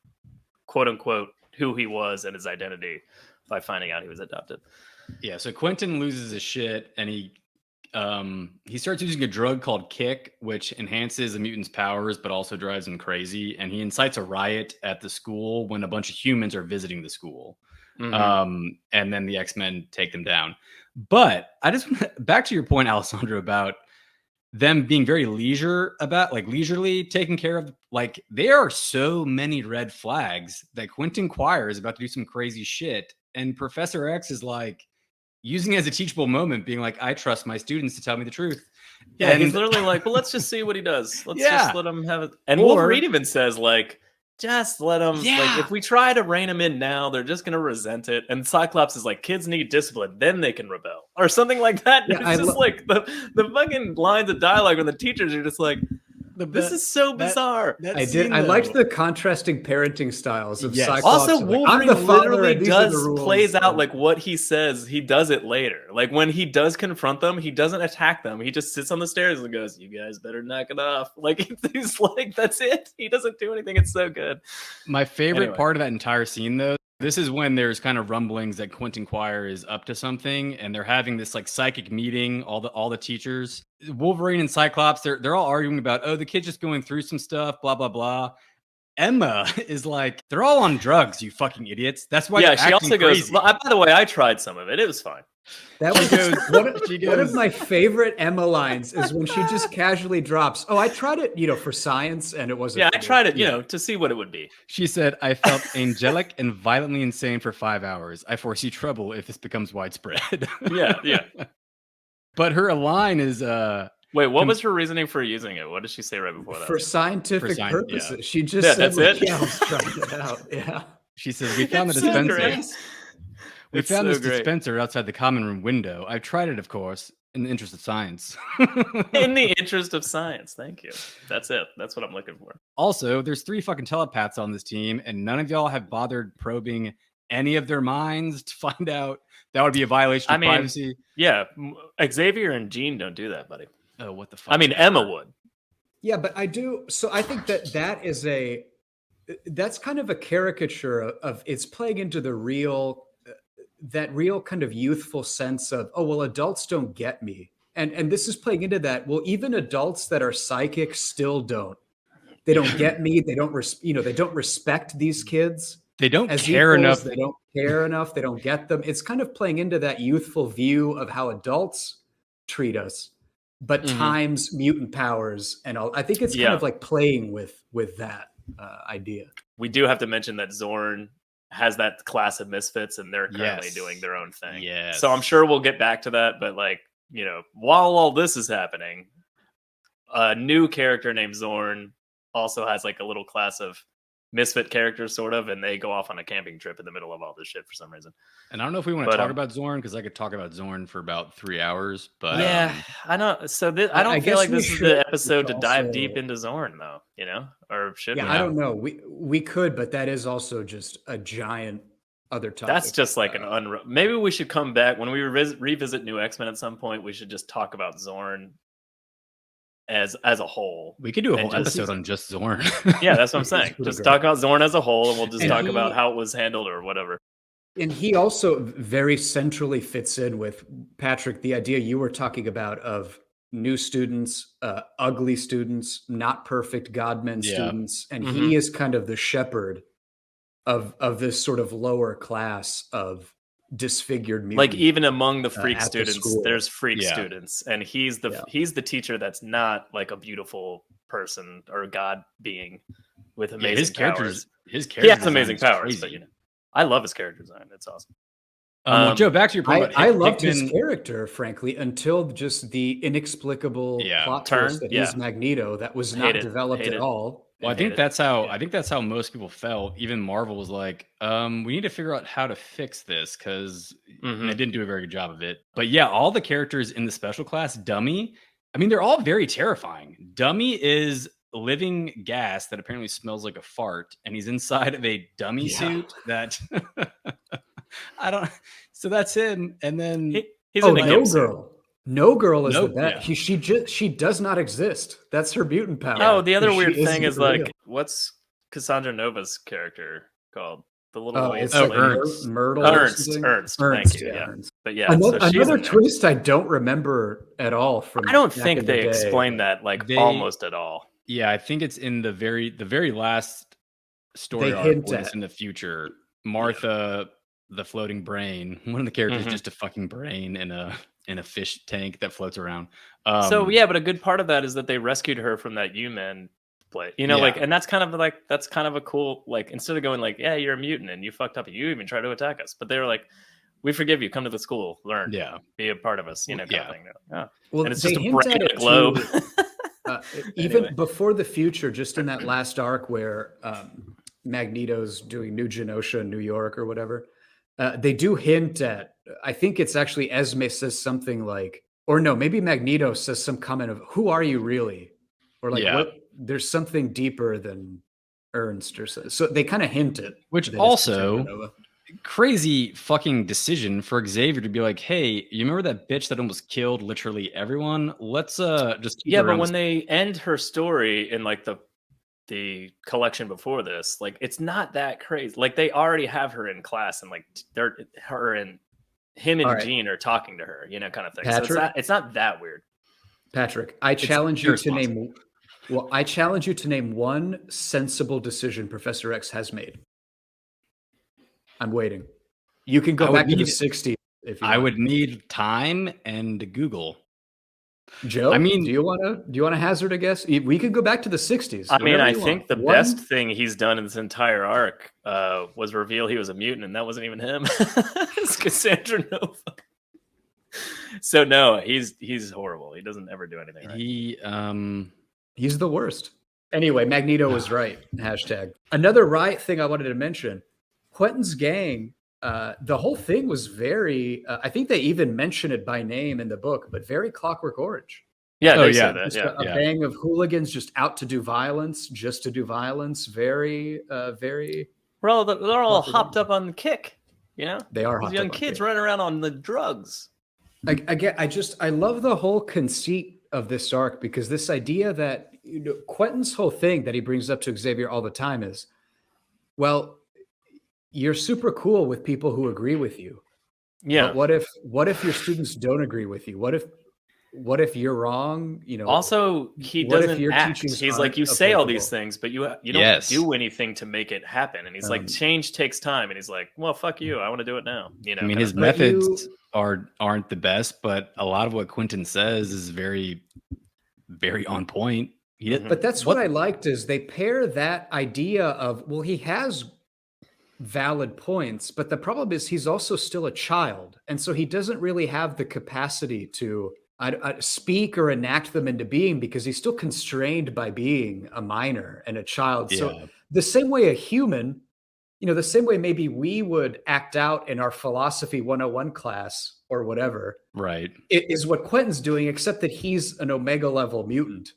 quote unquote, who he was and his identity by finding out he was adopted. Yeah, so Quentin loses his shit, and he starts using a drug called Kick, which enhances a mutant's powers but also drives him crazy. And he incites a riot at the school when a bunch of humans are visiting the school. Mm-hmm. And then the X-Men take them down. But I just back to your point, Alessandro, about them being very leisurely taking care of, like, there are so many red flags that Quentin Quire is about to do some crazy shit. And Professor X is like using it as a teachable moment, being like, I trust my students to tell me the truth. Yeah, and he's literally like, well, let's just see what he does. Let's just let him have it. And Wolverine even says, like, just let him, like, if we try to rein him in now, they're just going to resent it. And Cyclops is like, kids need discipline, then they can rebel. Or something like that. Yeah, it's just like the fucking lines of dialogue when the teachers are just like, this is so bizarre. I liked the contrasting parenting styles of Cyclops. Also, Wolverine literally plays out like what he says. He does it later. Like when he does confront them, he doesn't attack them. He just sits on the stairs and goes, "You guys better knock it off." Like he's like, that's it. He doesn't do anything. It's so good. My favorite part of that entire scene, though, this is when there's kind of rumblings that Quentin Quire is up to something, and they're having this like psychic meeting. All the teachers, Wolverine and Cyclops, they're all arguing about, oh, the kid's just going through some stuff, blah blah blah. Emma is like, they're all on drugs, you fucking idiots. That's why. Yeah, she also goes, by the way, I tried some of it. It was fine. That was one of my favorite Emma lines is when she just casually drops, oh, I tried it, for science, and it wasn't. Yeah, I tried it, to see what it would be. She said, I felt angelic and violently insane for 5 hours. I foresee trouble if this becomes widespread. Yeah. But her line is, wait, what was her reasoning for using it? What did she say right before that? For scientific purposes. Yeah. She just said, that's it? Yeah, I was trying it out. Yeah. She says, we found the dispenser. We found this dispenser outside the common room window. I've tried it, of course, in the interest of science. In the interest of science. Thank you. That's it. That's what I'm looking for. Also, there's 3 fucking telepaths on this team, and none of y'all have bothered probing any of their minds to find out. That would be a violation of privacy. Yeah. Xavier and Jean don't do that, buddy. Oh, what the fuck? I mean, Emma would. Yeah, but I do. So I think that's kind of a caricature of it's playing into the real that real kind of youthful sense of, oh, well, adults don't get me. And this is playing into that. Well, even adults that are psychic still don't. They don't get me. They don't, they don't respect these kids. They don't as care equals. enough. They don't care enough. They don't get them. It's kind of playing into that youthful view of how adults treat us, but times mutant powers and all. I think it's kind of like playing with that idea. We do have to mention that Zorn has that class of misfits, and they're currently doing their own thing. Yes. So I'm sure we'll get back to that, but like, while all this is happening, a new character named Zorn also has like a little class of misfit characters, sort of, and they go off on a camping trip in the middle of all this shit for some reason. And I don't know if we want to talk about Zorn, because I could talk about Zorn for about 3 hours. But I know. So I don't feel like this is the episode to dive deep into Zorn, though. Or should we? I don't know. We could, but that is also just a giant other topic. That's just like maybe we should come back when we revisit New X-Men at some point. We should just talk about Zorn as a whole. We could do a whole episode on just Zorn. Yeah, that's what I'm saying. Just talk about Zorn as a whole, and we'll just talk about how it was handled or whatever. And he also very centrally fits in with, Patrick, the idea you were talking about of new students, ugly students, not perfect godmen students. And he is kind of the shepherd of this sort of lower class of disfigured mutant. Like even among the freak students, there's freak students, and he's the teacher that's not like a beautiful person or god being with amazing powers. His character, he has amazing powers, but I love his character design. It's awesome. Joe, back to your point. I loved his character, frankly, until just the inexplicable plot twist that he's Magneto that was not developed at all. Well, I think that's how most people felt. Even Marvel was like, we need to figure out how to fix this, because they didn't do a very good job of it. But yeah, all the characters in the special class, Dummy, I mean, they're all very terrifying. Dummy is living gas that apparently smells like a fart, and he's inside of a dummy suit that I don't. So that's him, and then he's in No Girl. No Girl is the best. Yeah. She does not exist. That's her mutant power. Oh, the other weird thing is like, what's Cassandra Nova's character called? The little Ernst. Ernst. Thank you. Yeah. Ernst. But yeah, another twist I don't remember at all. I don't think they explained that almost at all. Yeah, I think it's in the very last story arc when it's in the future. Martha, the floating brain, one of the characters, just a fucking brain in a fish tank that floats around. But a good part of that is that they rescued her from that U-Men play, and that's kind of a cool, like, instead of going like, yeah, you're a mutant and you fucked up, you even tried to attack us, but they were like, we forgive you, come to the school, learn, be a part of us, kind of thing. Yeah. Well, and it's just a brain in a globe. Even before the future, just in that last arc where Magneto's doing New Genosha in New York or whatever, they do hint at, I think it's actually Esme says something like, or no, maybe Magneto says some comment of, who are you really? Or like, what? There's something deeper than Ernst or so they kind of hint it. Which also, crazy fucking decision for Xavier to be like, hey, you remember that bitch that almost killed literally everyone? Let's just keep but when they end her story in like the collection before this, like, it's not that crazy. Like, they already have her in class, and like him and Jean are talking to her, kind of thing. Patrick, so it's not that weird. Patrick, I challenge you to name. Well, I challenge you to name one sensible decision Professor X has made. I'm waiting. You can go back to the 60s if you want. I would need time and Google. Joe, I mean, do you want to hazard a guess? We could go back to the 60s. I mean, I think the best thing he's done in this entire arc was reveal he was a mutant, and that wasn't even him. It's Cassandra Nova. So no, he's horrible. He doesn't ever do anything right. He's the worst. Anyway, Magneto was right. #. Another riot thing I wanted to mention. Quentin's gang, the whole thing was very, I think they even mention it by name in the book, but very Clockwork Orange. Yeah, they said that. A gang of hooligans just out to do violence, just to do violence. Very, very. Well, they're all hopped up on the kick, They are These young kids running around on the drugs. I love the whole conceit of this arc, because this idea that Quentin's whole thing that he brings up to Xavier all the time is, well, you're super cool with people who agree with you, Yeah. But what if your students don't agree with you? What if you're wrong? Also, he what if doesn't your act. teachings He's like, aren't you say all these applicable? things, but you don't Yes. do anything to make it happen. And he's like, change takes time. And he's like, well, fuck you. I want to do it now. I mean, his methods aren't the best, but a lot of what Quentin says is very, very on point. But that's what I liked is they pair that idea of, well, he has valid points, but the problem is he's also still a child. And so he doesn't really have the capacity to speak or enact them into being because he's still constrained by being a minor and a child. So the same way a human, the same way maybe we would act out in our philosophy 101 class or whatever, right, is what Quentin's doing, except that he's an Omega level mutant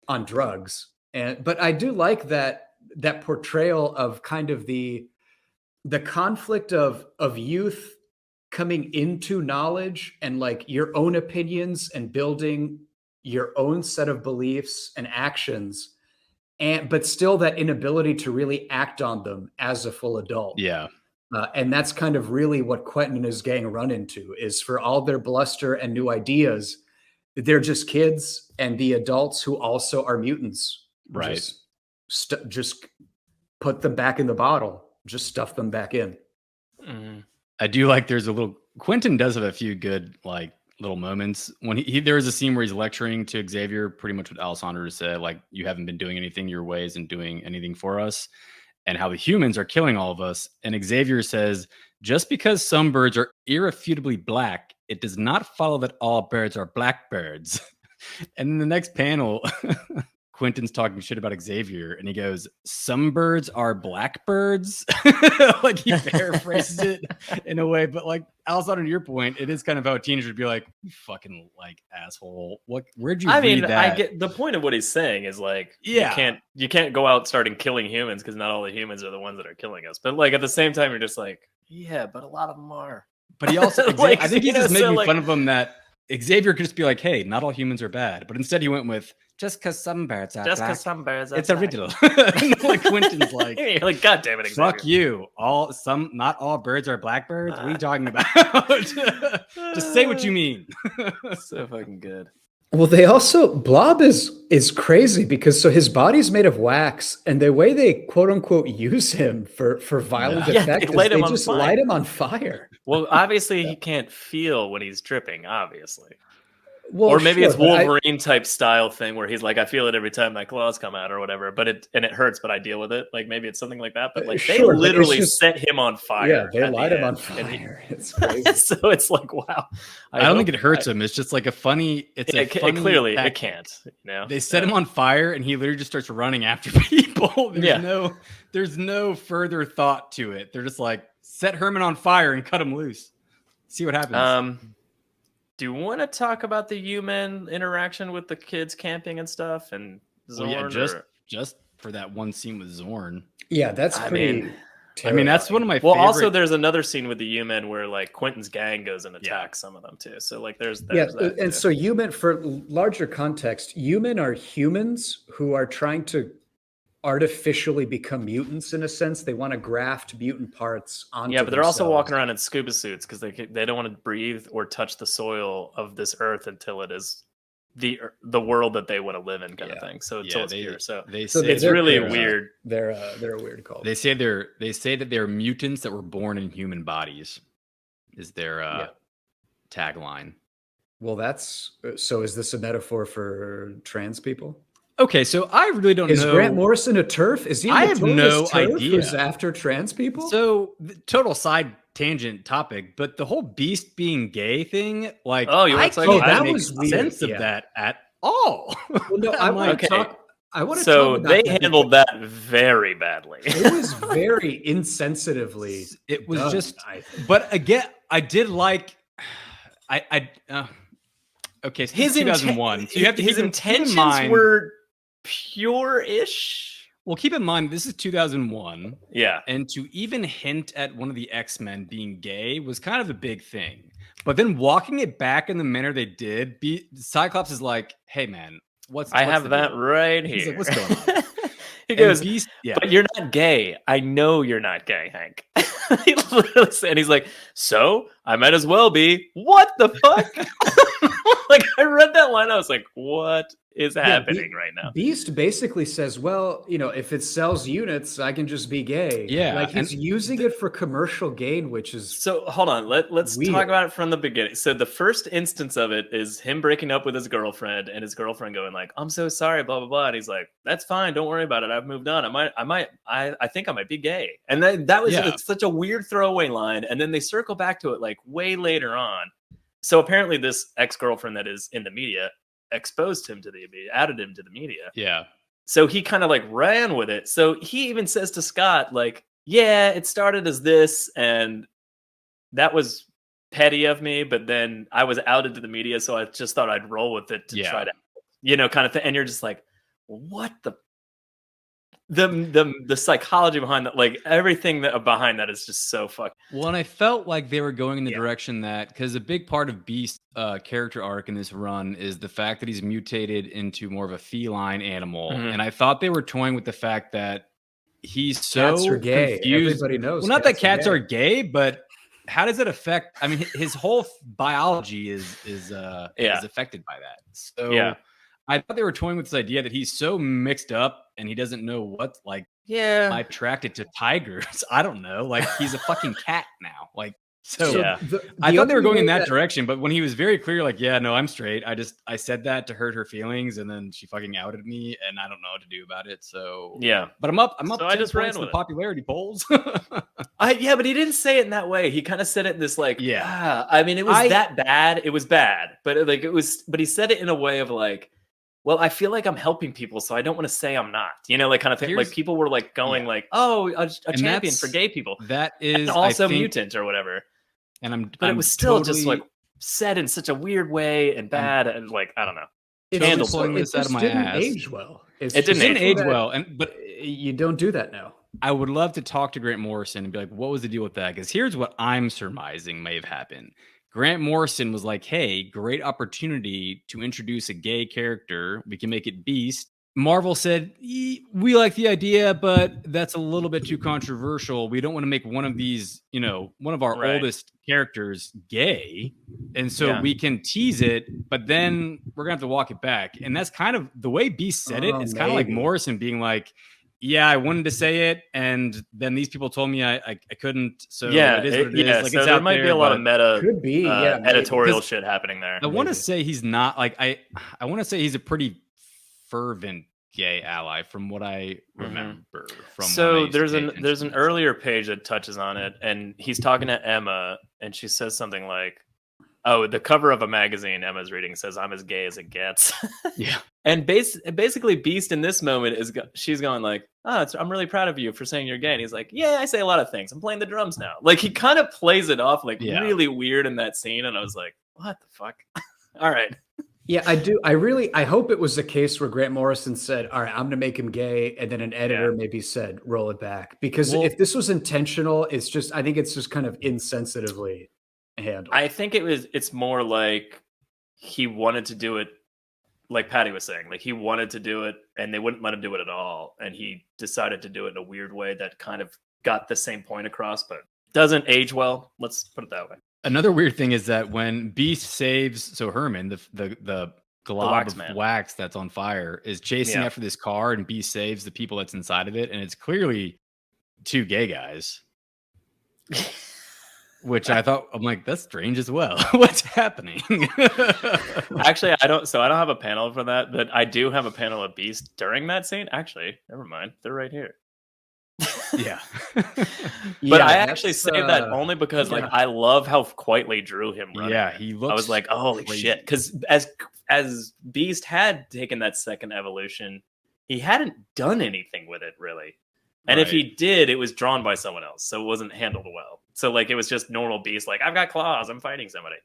on drugs. But I do like that portrayal of kind of the conflict of youth coming into knowledge and like your own opinions and building your own set of beliefs and actions, but still that inability to really act on them as a full adult. Yeah. And that's kind of really what Quentin and his gang run into, is for all their bluster and new ideas, they're just kids, and the adults who also are mutants, right, just put them back in the bottle, just stuff them back in. I do like Quentin does have a few good like little moments when there was a scene where he's lecturing to Xavier, pretty much what Alessandro said, like, you haven't been doing anything your way isn't doing anything for us, and how the humans are killing all of us. And Xavier says, just because some birds are irrefutably black, it does not follow that all birds are blackbirds. And in the next panel, Quentin's talking shit about Xavier, and he goes, some birds are blackbirds. Like, he paraphrases it in a way, but like, Alessandro, to your point, it is kind of how a teenager would be like, you fucking like asshole. Where'd you read that? I get the point of what he's saying is like, you can't go out starting killing humans because not all the humans are the ones that are killing us. But like, at the same time, you're just like, yeah, but a lot of them are. But he also, I think he's just making fun of him that Xavier could just be like, hey, not all humans are bad. But instead he went with, just because some birds are black, it's a riddle. Like, Quentin's like, you're like, God damn it, Xavier. Fuck you. Not all birds are blackbirds. What are you talking about? Just say what you mean. So fucking good. Well, they also, Blob is crazy because so his body's made of wax, and the way they quote unquote use him for violent effect is they just light him on fire. Well, obviously he can't feel when he's dripping, obviously. Well, or maybe it's Wolverine type style thing where he's like, I feel it every time my claws come out or whatever, but it hurts, but I deal with it. Like, maybe it's something like that. But like, they literally set him on fire. Yeah, they light him on fire. It's crazy. So it's like, wow. I don't think it hurts him. It's just like a funny. Clearly, it can't. They set him on fire, and he literally just starts running after people. There's no further thought to it. They're just like, set Herman on fire and cut him loose. See what happens. Do you want to talk about the human interaction with the kids camping and stuff and Zorn? Just for that one scene with Zorn. Yeah, that's pretty. I mean, that's one of my favorite. Well, also there's another scene with the human where like Quentin's gang goes and attacks some of them too. So like there's that and so human, for larger context, human are humans who are trying to artificially become mutants in a sense. They want to graft mutant parts onto but they're also walking around in scuba suits because they don't want to breathe or touch the soil of this earth until it is the world that they want to live in, kind of thing. So until it's here. So it's really weird. They're a weird cult. They say that they're mutants that were born in human bodies is their tagline. Well, is this a metaphor for trans people? Okay, so I really don't know. Is Grant Morrison a TERF? Is he? I have no idea. Who's after trans people? So, total side tangent topic, but the whole Beast being gay thing, like, I can't make sense of that at all. Well, no, I want to talk. So they handled that very badly. It was very insensitively. It was just. But again, I did like. Okay, so his 2001. So you have to his intentions were pure-ish. Well, keep in mind this is 2001. Yeah, and to even hint at one of the X-Men being gay was kind of a big thing. But then walking it back in the manner they did, Cyclops is like, "Hey, man, I have that right here." He's like, "What's going on?" He goes, Beast, but you're not gay. I know you're not gay, Hank. He literally said, and he's like, so I might as well be. What the fuck? Like, I read that line, I was like, what is happening right now? Beast basically says, well, if it sells units, I can just be gay. Yeah, like he's using it for commercial gain, which is so. Hold on, let's talk about it from the beginning. So the first instance of it is him breaking up with his girlfriend, and his girlfriend going like, "I'm so sorry," blah blah blah, and he's like, "That's fine, don't worry about it. I've moved on. I think I might be gay." And that was it's such a weird throwaway line, and then they circle back to it like way later on. So apparently, this ex-girlfriend that is in the media exposed him to the media, added him to the media. Yeah. So he kind of like ran with it. So he even says to Scott, like, yeah, it started as this, and that was petty of me, but then I was outed to the media, so I just thought I'd roll with it to try to, kind of thing. And you're just like, what the psychology behind that, like everything behind that is just so fucked. Well, and I felt like they were going in the direction that, because a big part of Beast's character arc in this run is the fact that he's mutated into more of a feline animal, and I thought they were toying with the fact that he's so cats are gay. confused. Everybody knows. Well, not that cats are gay, but how does it affect? I mean, his whole biology is affected by that. So I thought they were toying with this idea that he's so mixed up and he doesn't know what, like, attracted to tigers. I don't know. Like, he's a fucking cat now. Like, I thought they were going in that direction, but when he was very clear, like, yeah, no, I'm straight. I said that to hurt her feelings, and then she fucking outed me, and I don't know what to do about it. So but I'm up. So I just ran with the popularity polls. But he didn't say it in that way. He kind of said it in this like, I mean, it was that bad. It was bad, but like but he said it in a way of like, well, I feel like I'm helping people, so I don't want to say I'm not, like kind of thing. Like people were like going like, oh, a champion for gay people. That is and also mutant or whatever. But it was still just like said in such a weird way and bad and like, I don't know. It pulling this out of my ass. Age well. It didn't age well. But you don't do that now. I would love to talk to Grant Morrison and be like, what was the deal with that? Because here's what I'm surmising may have happened. Grant Morrison was like, hey, great opportunity to introduce a gay character. We can make it Beast. Marvel said, we like the idea, but that's a little bit too controversial. We don't want to make one of these, one of our oldest characters gay. And so we can tease it, but then we're going to have to walk it back. And that's kind of the way Beast said it. It's kind of like Morrison being like, yeah, I wanted to say it, and then these people told me I couldn't. So it is what it is. Like, so there might be a lot of meta, could be editorial shit happening there. I want to say he's not like I want to say he's a pretty fervent gay ally from what I remember. From so there's an earlier page that touches on it, and he's talking to Emma, and she says something like, oh, the cover of a magazine Emma's reading says, I'm as gay as it gets. Yeah. And basically Beast in this moment she's going like, oh, I'm really proud of you for saying you're gay. And he's like, yeah, I say a lot of things. I'm playing the drums now. Like, he kind of plays it off like really weird in that scene. And I was like, what the fuck? All right. Yeah, I do. I hope it was a case where Grant Morrison said, all right, I'm going to make him gay. And then an editor maybe said, roll it back. Because if this was intentional, I think it's just kind of insensitively handled. I think it's more like he wanted to do it, like Patty was saying, like he wanted to do it and they wouldn't let him do it at all, and he decided to do it in a weird way that kind of got the same point across, but doesn't age well. Let's put it that way. Another weird thing is that when Beast saves Herman, the glob of wax that's on fire is chasing after this car, and Beast saves the people that's inside of it, and it's clearly two gay guys. Which I thought, I'm like, that's strange as well. What's happening? Actually, I don't have a panel for that, but I do have a panel of Beast during that scene. Actually, never mind. They're right here. Yeah. But I actually say that only because like I love how quietly drew him running. Yeah, he looks. I was like, holy shit. Because as Beast had taken that second evolution, he hadn't done anything with it really. And if he did, it was drawn by someone else. So it wasn't handled well. So like it was just normal Beast, like, I've got claws, I'm fighting somebody.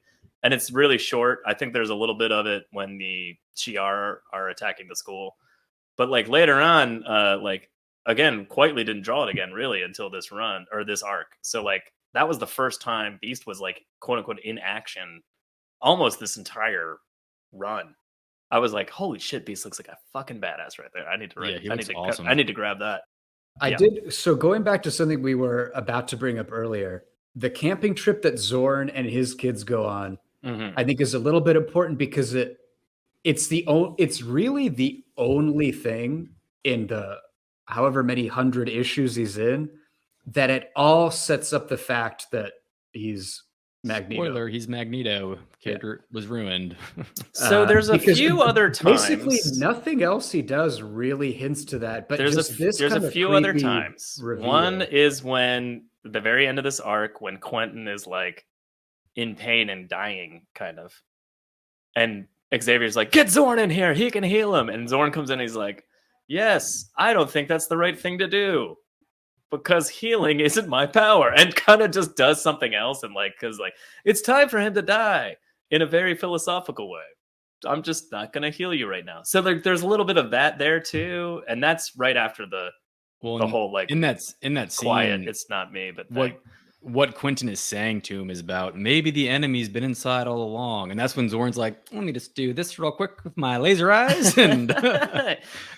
And it's really short. I think there's a little bit of it when the Shi'ar are attacking the school. But like later on, like again, quietly didn't draw it again really until this run or this arc. So like that was the first time Beast was like quote unquote in action almost this entire run. I was like, holy shit, Beast looks like a fucking badass right there. I need to write. he looks awesome. I need to grab that. I did. So going back to something we were about to bring up earlier, the camping trip that Zorn and his kids go on, I think is a little bit important because it's really the only thing in the however many 100 issues he's in that it all sets up the fact that he's Magneto. Spoiler, he's Magneto. Character was ruined. So there's a few other times. Basically, nothing else he does really hints to that. But there's a few other times. Reveal. One is when at the very end of this arc, when Quentin is like in pain and dying, kind of, and Xavier's like, "Get Zorn in here. He can heal him." And Zorn comes in. And he's like, "Yes, I don't think that's the right thing to do." Because healing isn't my power, and kind of just does something else, and because it's time for him to die in a very philosophical way. I'm just not gonna heal you right now. So there's a little bit of that there too, and that's right after the whole in that scene, quiet. It's not me, but what Quentin is saying to him is about maybe the enemy's been inside all along, and that's when Zorn's like, "Let me just do this real quick with my laser eyes," and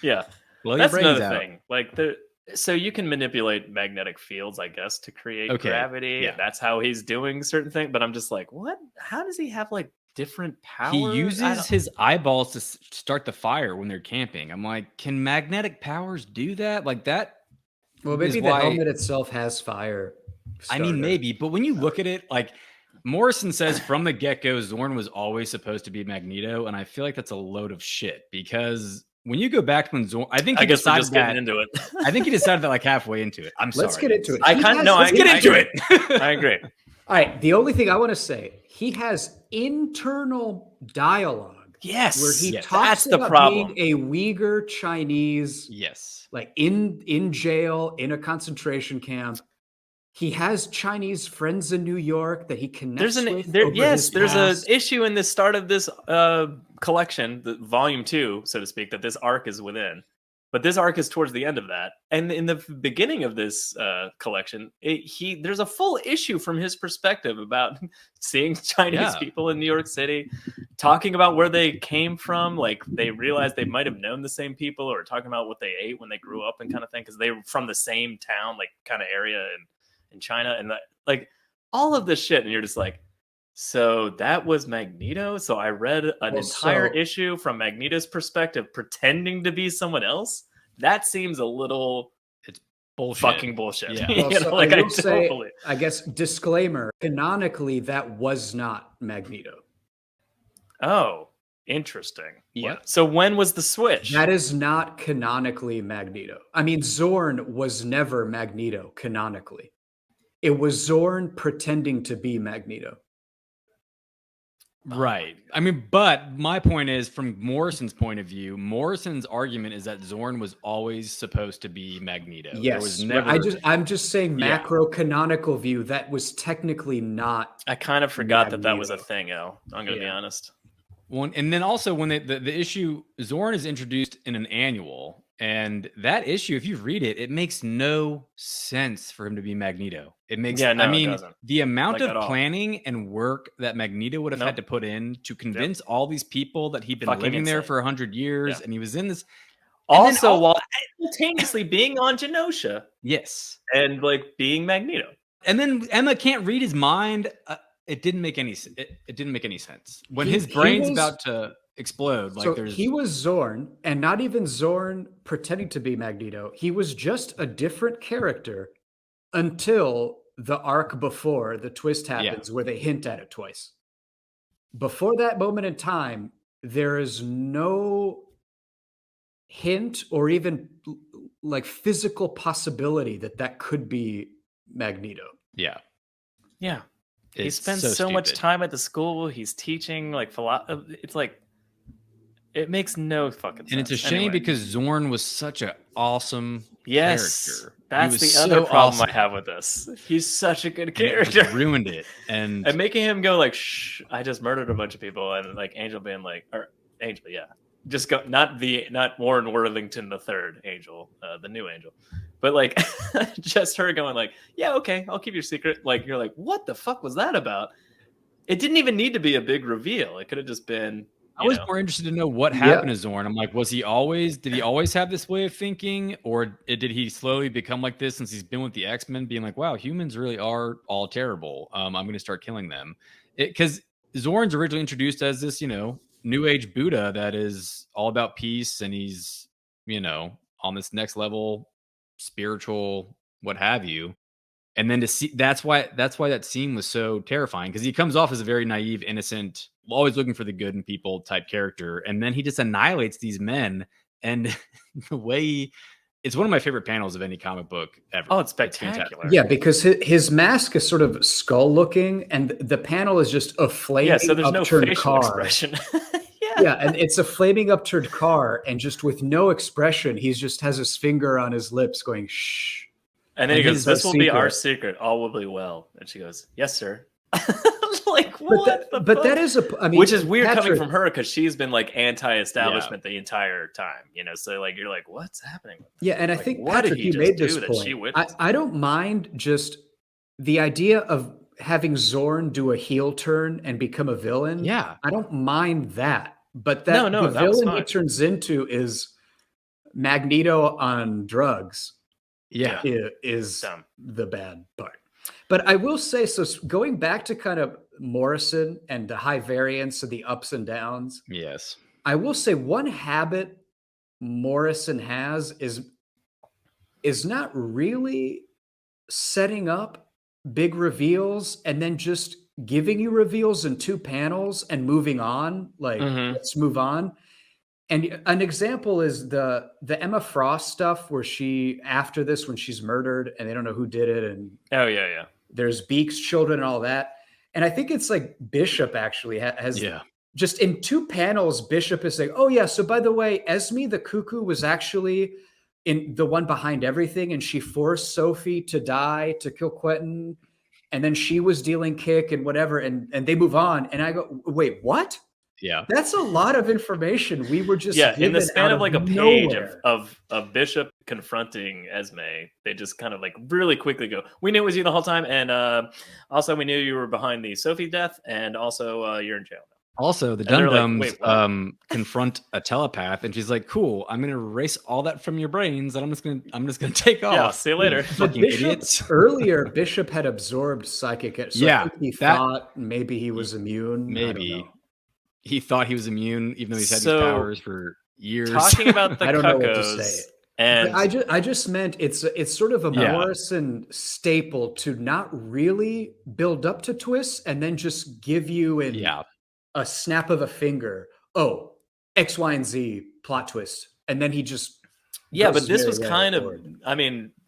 yeah, that's another thing. So you can manipulate magnetic fields, I guess, to create gravity. Yeah. And that's how he's doing certain things. But I'm just like, what? How does he have different powers? He uses his eyeballs to start the fire when they're camping. I'm like, can magnetic powers do that? Like that? Well, maybe the helmet itself has fire. I mean, maybe. But when you look at it, Morrison says from the get-go, Zorn was always supposed to be Magneto. And I feel like that's a load of shit because when you go back when Zorn, I think he decided just getting into it. I think he decided that halfway into it. Let's get into it. Let's get into it. I agree. All right. The only thing I want to say, he has internal dialogue. Yes. Where he that's talks the about problem. being a Uyghur Chinese. Yes. In jail, in a concentration camp. He has Chinese friends in New York that he connects with. There's an issue in the start of this collection, the volume 2, so to speak, that this arc is within. But this arc is towards the end of that. And in the beginning of this collection, there's a full issue from his perspective about seeing Chinese people in New York City, talking about where they came from. They realized they might have known the same people, or talking about what they ate when they grew up and kind of thing, because they were from the same town, kind of area in China, and all of this shit. And you're just like, so that was Magneto. So I read an entire issue from Magneto's perspective, pretending to be someone else. That seems a little bullshit. Fucking bullshit. Yeah. I guess disclaimer, canonically, that was not Magneto. Oh, interesting. Yeah. So when was the switch? That is not canonically Magneto. I mean, Zorn was never Magneto canonically. It was Zorn pretending to be Magneto. Right. I mean, but my point is, from Morrison's point of view, Morrison's argument is that Zorn was always supposed to be Magneto. Yes. There was never... I'm just saying macro canonical view, that was technically not. I kind of forgot that was a thing, El. I'm going to be honest. And then also when the issue, Zorn is introduced in an annual, and that issue, if you read it, it makes no sense for him to be Magneto. It makes, the amount of planning and work that Magneto would have had to put in to convince all these people that he'd been living there for 100 years, and he was in this. Also, while simultaneously being on Genosha. Yes. And being Magneto. And then Emma can't read his mind. It didn't make any. It didn't make any sense when his brain's about to explode. He was Zorn, and not even Zorn pretending to be Magneto. He was just a different character until the arc before the twist happens, where they hint at it twice. Before that moment in time, there is no hint or even physical possibility that could be Magneto. Yeah. Yeah. He spends so much time at the school. He's teaching philosophy. It's it makes no fucking sense. And it's a shame because Zorn was such an awesome character. That's the other problem I have with this. He's such a good character. It ruined it. And making him go shh, I just murdered a bunch of people, and Angel being Angel, just go, not Warren Worthington the third Angel, the new Angel, but just her going yeah, okay, I'll keep your secret. You're like, what the fuck was that about? It didn't even need to be a big reveal. It could have just been, I was more interested to know what happened to Zorn. I'm like, did he always have this way of thinking, or did he slowly become like this since he's been with the X-Men, being like, wow, humans really are all terrible. I'm going to start killing them. Because Zorn's originally introduced as this, new age Buddha that is all about peace, and he's, on this next level, spiritual, what have you. And then to see that's why that scene was so terrifying, because he comes off as a very naive, innocent, always looking for the good in people type character, and then he just annihilates these men. And the way it's one of my favorite panels of any comic book ever. Oh, it's spectacular. Yeah, because his mask is sort of skull looking, and the panel is just a flaming so there's upturned no facial car. expression. Yeah, and it's a flaming upturned car, and just with no expression, he's just has his finger on his lips going shh. And then he goes, "This will be our secret. All will be well." And she goes, "Yes, sir." Like, what? But that is which is weird coming from her, because she's been like anti-establishment the entire time, So like, you're like, what's happening? Yeah, and I think Patrick, you made this point. I don't mind just the idea of having Zorn do a heel turn and become a villain. Yeah, I don't mind that, but the villain he turns into is Magneto on drugs. Yeah, is the bad part. But I will say, so going back to kind of Morrison and the high variance of the ups and downs. Yes. I will say one habit Morrison has is not really setting up big reveals and then just giving you reveals in 2 panels and moving on. Like, let's move on. And an example is the Emma Frost stuff, where after this, when she's murdered and they don't know who did it, and there's Beak's children and all that. And I think it's like Bishop actually has just in 2 panels, Bishop is saying, oh yeah, so by the way, Esme the Cuckoo was actually in the one behind everything, and she forced Sophie to die to kill Quentin, and then she was dealing kick and whatever, and they move on. And I go, wait, what? Yeah, that's a lot of information. We were just in the span of like a page of Bishop confronting Esme, they just kind of like really quickly go, we knew it was you the whole time, and also we knew you were behind the Sophie death, and also you're in jail now. Also, the Dum-Dums confront a telepath, and she's like, "Cool, I'm gonna erase all that from your brains, and I'm just gonna take off. Yeah, see you later, fucking idiots." Earlier, Bishop had absorbed psychic, so I think he thought maybe he was immune. Maybe he thought he was immune, even though he's had these powers for years. Talking about the I don't know what to say. And I just meant it's sort of a Morrison staple to not really build up to twists and then just give you a snap of a finger. Oh, X, Y, and Z plot twist, and then he just but this was kind of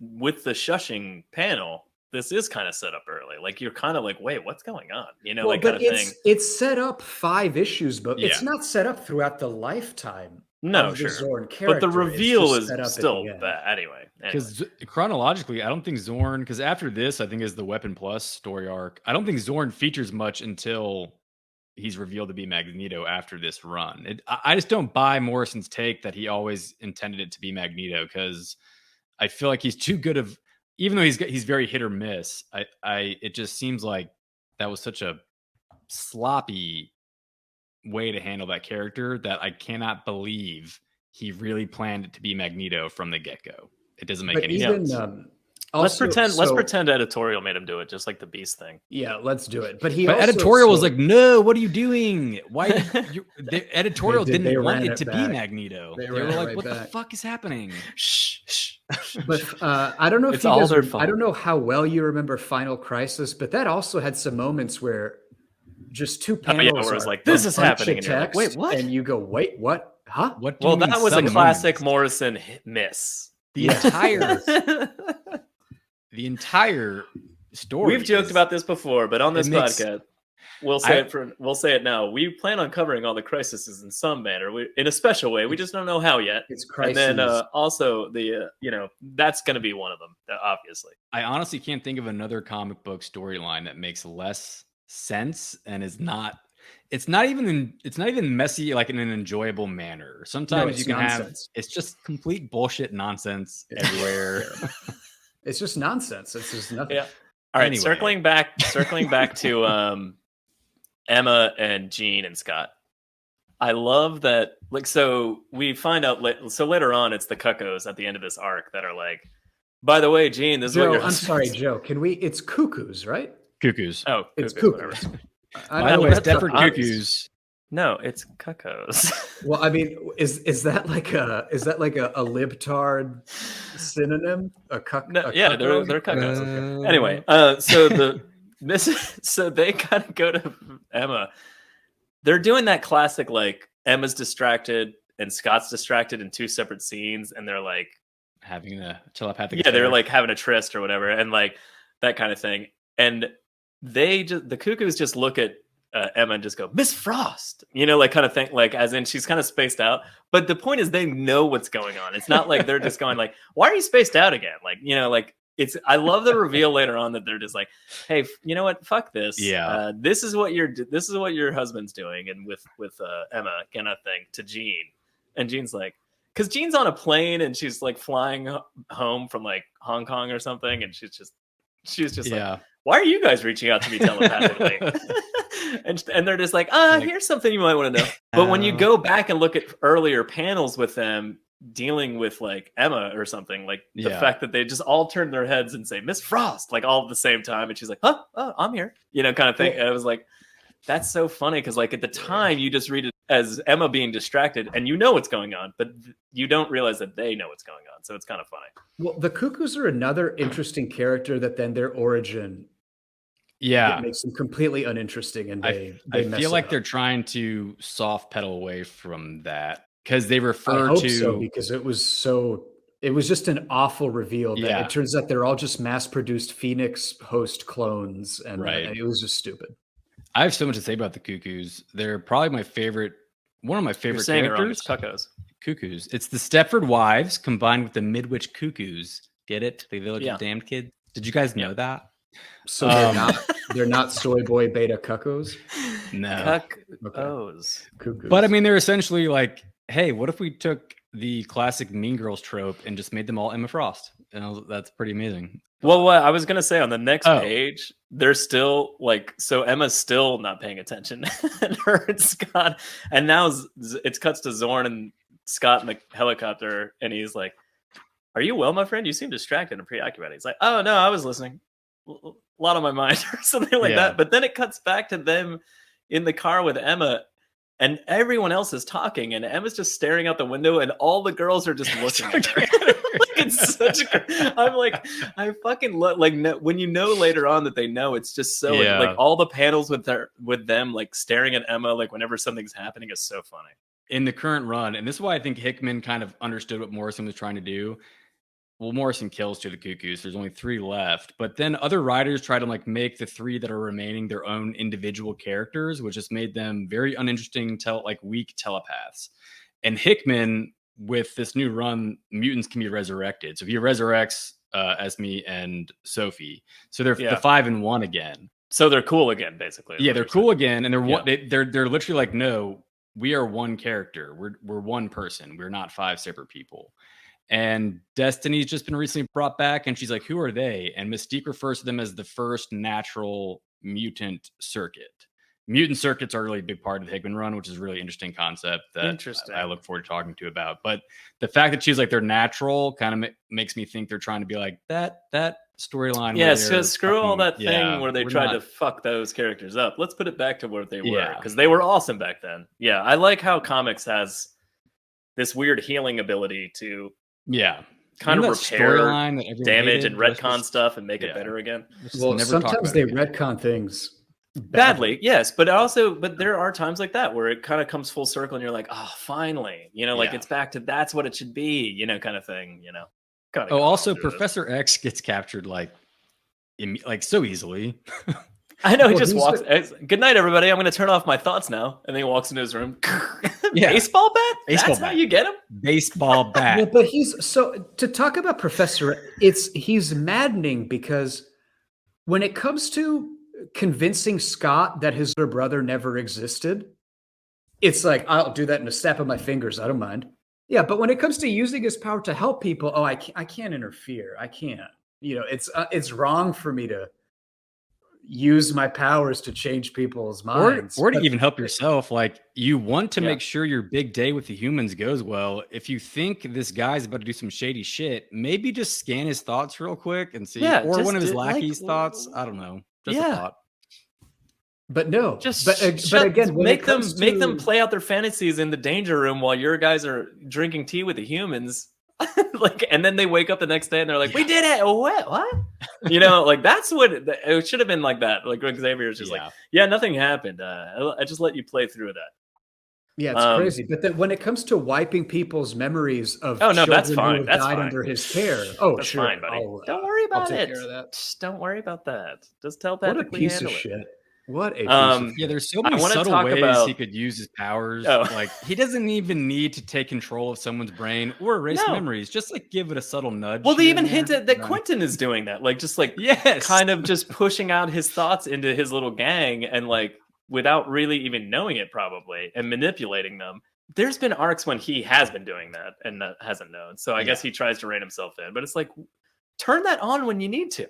with the shushing panel. This is kind of set up early. Like, you're kind of like, wait, what's going on? Like kind of thing. It's set up 5 issues, but it's not set up throughout the lifetime. No, sure. Zorn character. But the reveal is still bad anyway. Because chronologically, I don't think Zorn, because after this, I think is the Weapon Plus story arc. I don't think Zorn features much until he's revealed to be Magneto after this run. I just don't buy Morrison's take that he always intended it to be Magneto, because I feel like he's too good of, even though he's very hit or miss. It just seems like that was such a sloppy way to handle that character that I cannot believe he really planned it to be Magneto from the get-go. It doesn't make any sense. Let's pretend editorial made him do it, just like the Beast thing. Yeah, let's do it. But editorial was like, no, what are you doing? Why? The editorial didn't want it to be Magneto. They were like, what the fuck is happening? Shh. But I don't know if I don't know how well you remember Final Crisis, but that also had some moments where just 2 panels where it's like, this is happening, and you're like, wait, what? And you go, wait, what? Huh? Well, that was a classic Morrison miss. The entire story. We've joked about this before, but on this podcast, we'll say it now. We plan on covering all the crises in some manner, in a special way. We just don't know how yet. It's crisis. And then also the that's going to be one of them, obviously. I honestly can't think of another comic book storyline that makes less sense and is not. It's not even messy, like in an enjoyable manner. Sometimes you can nonsense. It's just complete bullshit nonsense everywhere. It's just nonsense. It's just nothing. Yeah. All right. Anyway. Circling back to Emma and Jean and Scott. I love that. Like, so we find out. So later on, it's the cuckoos at the end of this arc that are like, by the way, Gene, this is what Joe, your I'm sorry, Joe. Can we? It's cuckoos, right? Cuckoos. Oh, It's cuckoos. cuckoos. By the way, Stepford Cuckoos. No, it's cuckoos. Well, I mean, is that like a libtard synonym? Yeah, they're cuckoos. Anyway, so they kind of go to Emma. They're doing that classic, like Emma's distracted and Scott's distracted in two separate scenes, and they're like having a telepathic. Yeah, they're like having a tryst or whatever, and like that kind of thing. And the cuckoos just look at Emma and just go, Miss Frost, like kind of thing, like as in she's kind of spaced out. But the point is they know what's going on. It's not like they're just going like, why are you spaced out again? Like, like it's, I love the reveal later on that they're just like, hey, you know what? Fuck this. Yeah. This is what your husband's doing. And with Emma kind of thing to Jean. And Jean's like, because Jean's on a plane and she's like flying home from like Hong Kong or something. And she's just like, why are you guys reaching out to me telepathically? and they're just like, here's something you might want to know. But when you go back and look at earlier panels with them dealing with like Emma or something, like the fact that they just all turn their heads and say, Miss Frost, like all at the same time. And she's like, oh, I'm here, kind of thing. And I was like, that's so funny. Because like at the time you just read it as Emma being distracted and what's going on, but you don't realize that they know what's going on. So it's kind of funny. Well, the cuckoos are another interesting character that then their origin makes them completely uninteresting. And they feel like they're trying to soft pedal away from that because they refer because it was just an awful reveal that it turns out they're all just mass-produced Phoenix host clones, and it was just stupid. I have so much to say about the cuckoos. They're probably one of my favorite characters. Cuckoos. It's the Stepford Wives combined with the Midwich Cuckoos. Get it? The Village of Damned Kids. Did you guys know that? So they're not soy boy beta cuckoos? No. Cuckoos. But I mean, they're essentially like, hey, what if we took the classic Mean Girls trope and just made them all Emma Frost? And that's pretty amazing. Well, what I was going to say on the next page, they're still like, so Emma's still not paying attention and her and Scott. And now it cuts to Zorn and Scott in the helicopter. And he's like, are you well, my friend? You seem distracted and preoccupied. He's like, oh, no, I was listening. A lot on my mind or something like that. But then it cuts back to them in the car with Emma. And everyone else is talking, and Emma's just staring out the window, and all the girls are just looking at her. It's such I'm like, I fucking like when later on that they know, it's just so like all the panels with them like staring at Emma, like whenever something's happening, is so funny. In the current run, and this is why I think Hickman kind of understood what Morrison was trying to do. Well, Morrison kills two of the cuckoos. There's only 3 left. But then other writers try to like make the 3 that are remaining their own individual characters, which has made them very uninteresting, weak telepaths. And Hickman, with this new run, mutants can be resurrected. So he resurrects Esme and Sophie. So they're the 5 and 1 again. So they're cool again, basically. Yeah, they're cool again. And they're literally like, no, we are one character. We're one person. We're not 5 separate people. And Destiny's just been recently brought back, and she's like, who are they? And Mystique refers to them as the first natural mutant circuit. Mutant circuits are really a big part of the Hickman run, which is a really interesting concept that I look forward to talking to about. But the fact that she's like, they're natural kind of makes me think they're trying to be like that storyline. Yeah, so screw all that thing where they tried to fuck those characters up. Let's put it back to what they were, because they were awesome back then. Yeah, I like how comics has this weird healing ability to kind of repair damage and retcon stuff and make it better again. Well, sometimes they retcon things badly, yes, but there are times like that where it kind of comes full circle and you're like, oh, finally, like it's back to that's what it should be, kind of thing, also Professor X gets captured like so easily. I know, he just walks. Good night, everybody. I'm going to turn off my thoughts now. And then he walks into his room. Baseball bat? That's how you get him? Baseball bat. Well, but to talk about Professor, he's maddening because when it comes to convincing Scott that his older brother never existed, it's like, I'll do that in a snap of my fingers. I don't mind. Yeah, but when it comes to using his power to help people, I can't interfere. I can't. It's wrong for me to use my powers to change people's minds. Or to even help yourself. Like, you want to make sure your big day with the humans goes well. If you think this guy's about to do some shady shit, maybe just scan his thoughts real quick and see. Yeah, or one of his lackeys' thoughts. I don't know. Just a thought. But no, but again, make them play out their fantasies in the danger room while your guys are drinking tea with the humans. Like, and then they wake up the next day and they're like, "We did it!" What? You know, like that's what it should have been like that. Like Xavier's just like, "Yeah, nothing happened. I just let you play through that." Yeah, it's crazy. But then when it comes to wiping people's memories of that's fine. Who That's died fine. under his care. Oh, that's sure. fine, buddy. Don't worry about it. Just don't worry about that. Just telepathically what a piece handle of it. shit. What a piece of shit. Yeah, there's so many subtle ways he could use his powers. Like, he doesn't even need to take control of someone's brain or erase memories. Just like give it a subtle nudge. Well, they even hinted that Quentin is doing that. Like, just like kind of just pushing out his thoughts into his little gang and like without really even knowing it probably and manipulating them. There's been arcs when he has been doing that and hasn't known. So I guess he tries to rein himself in. But it's like, turn that on when you need to.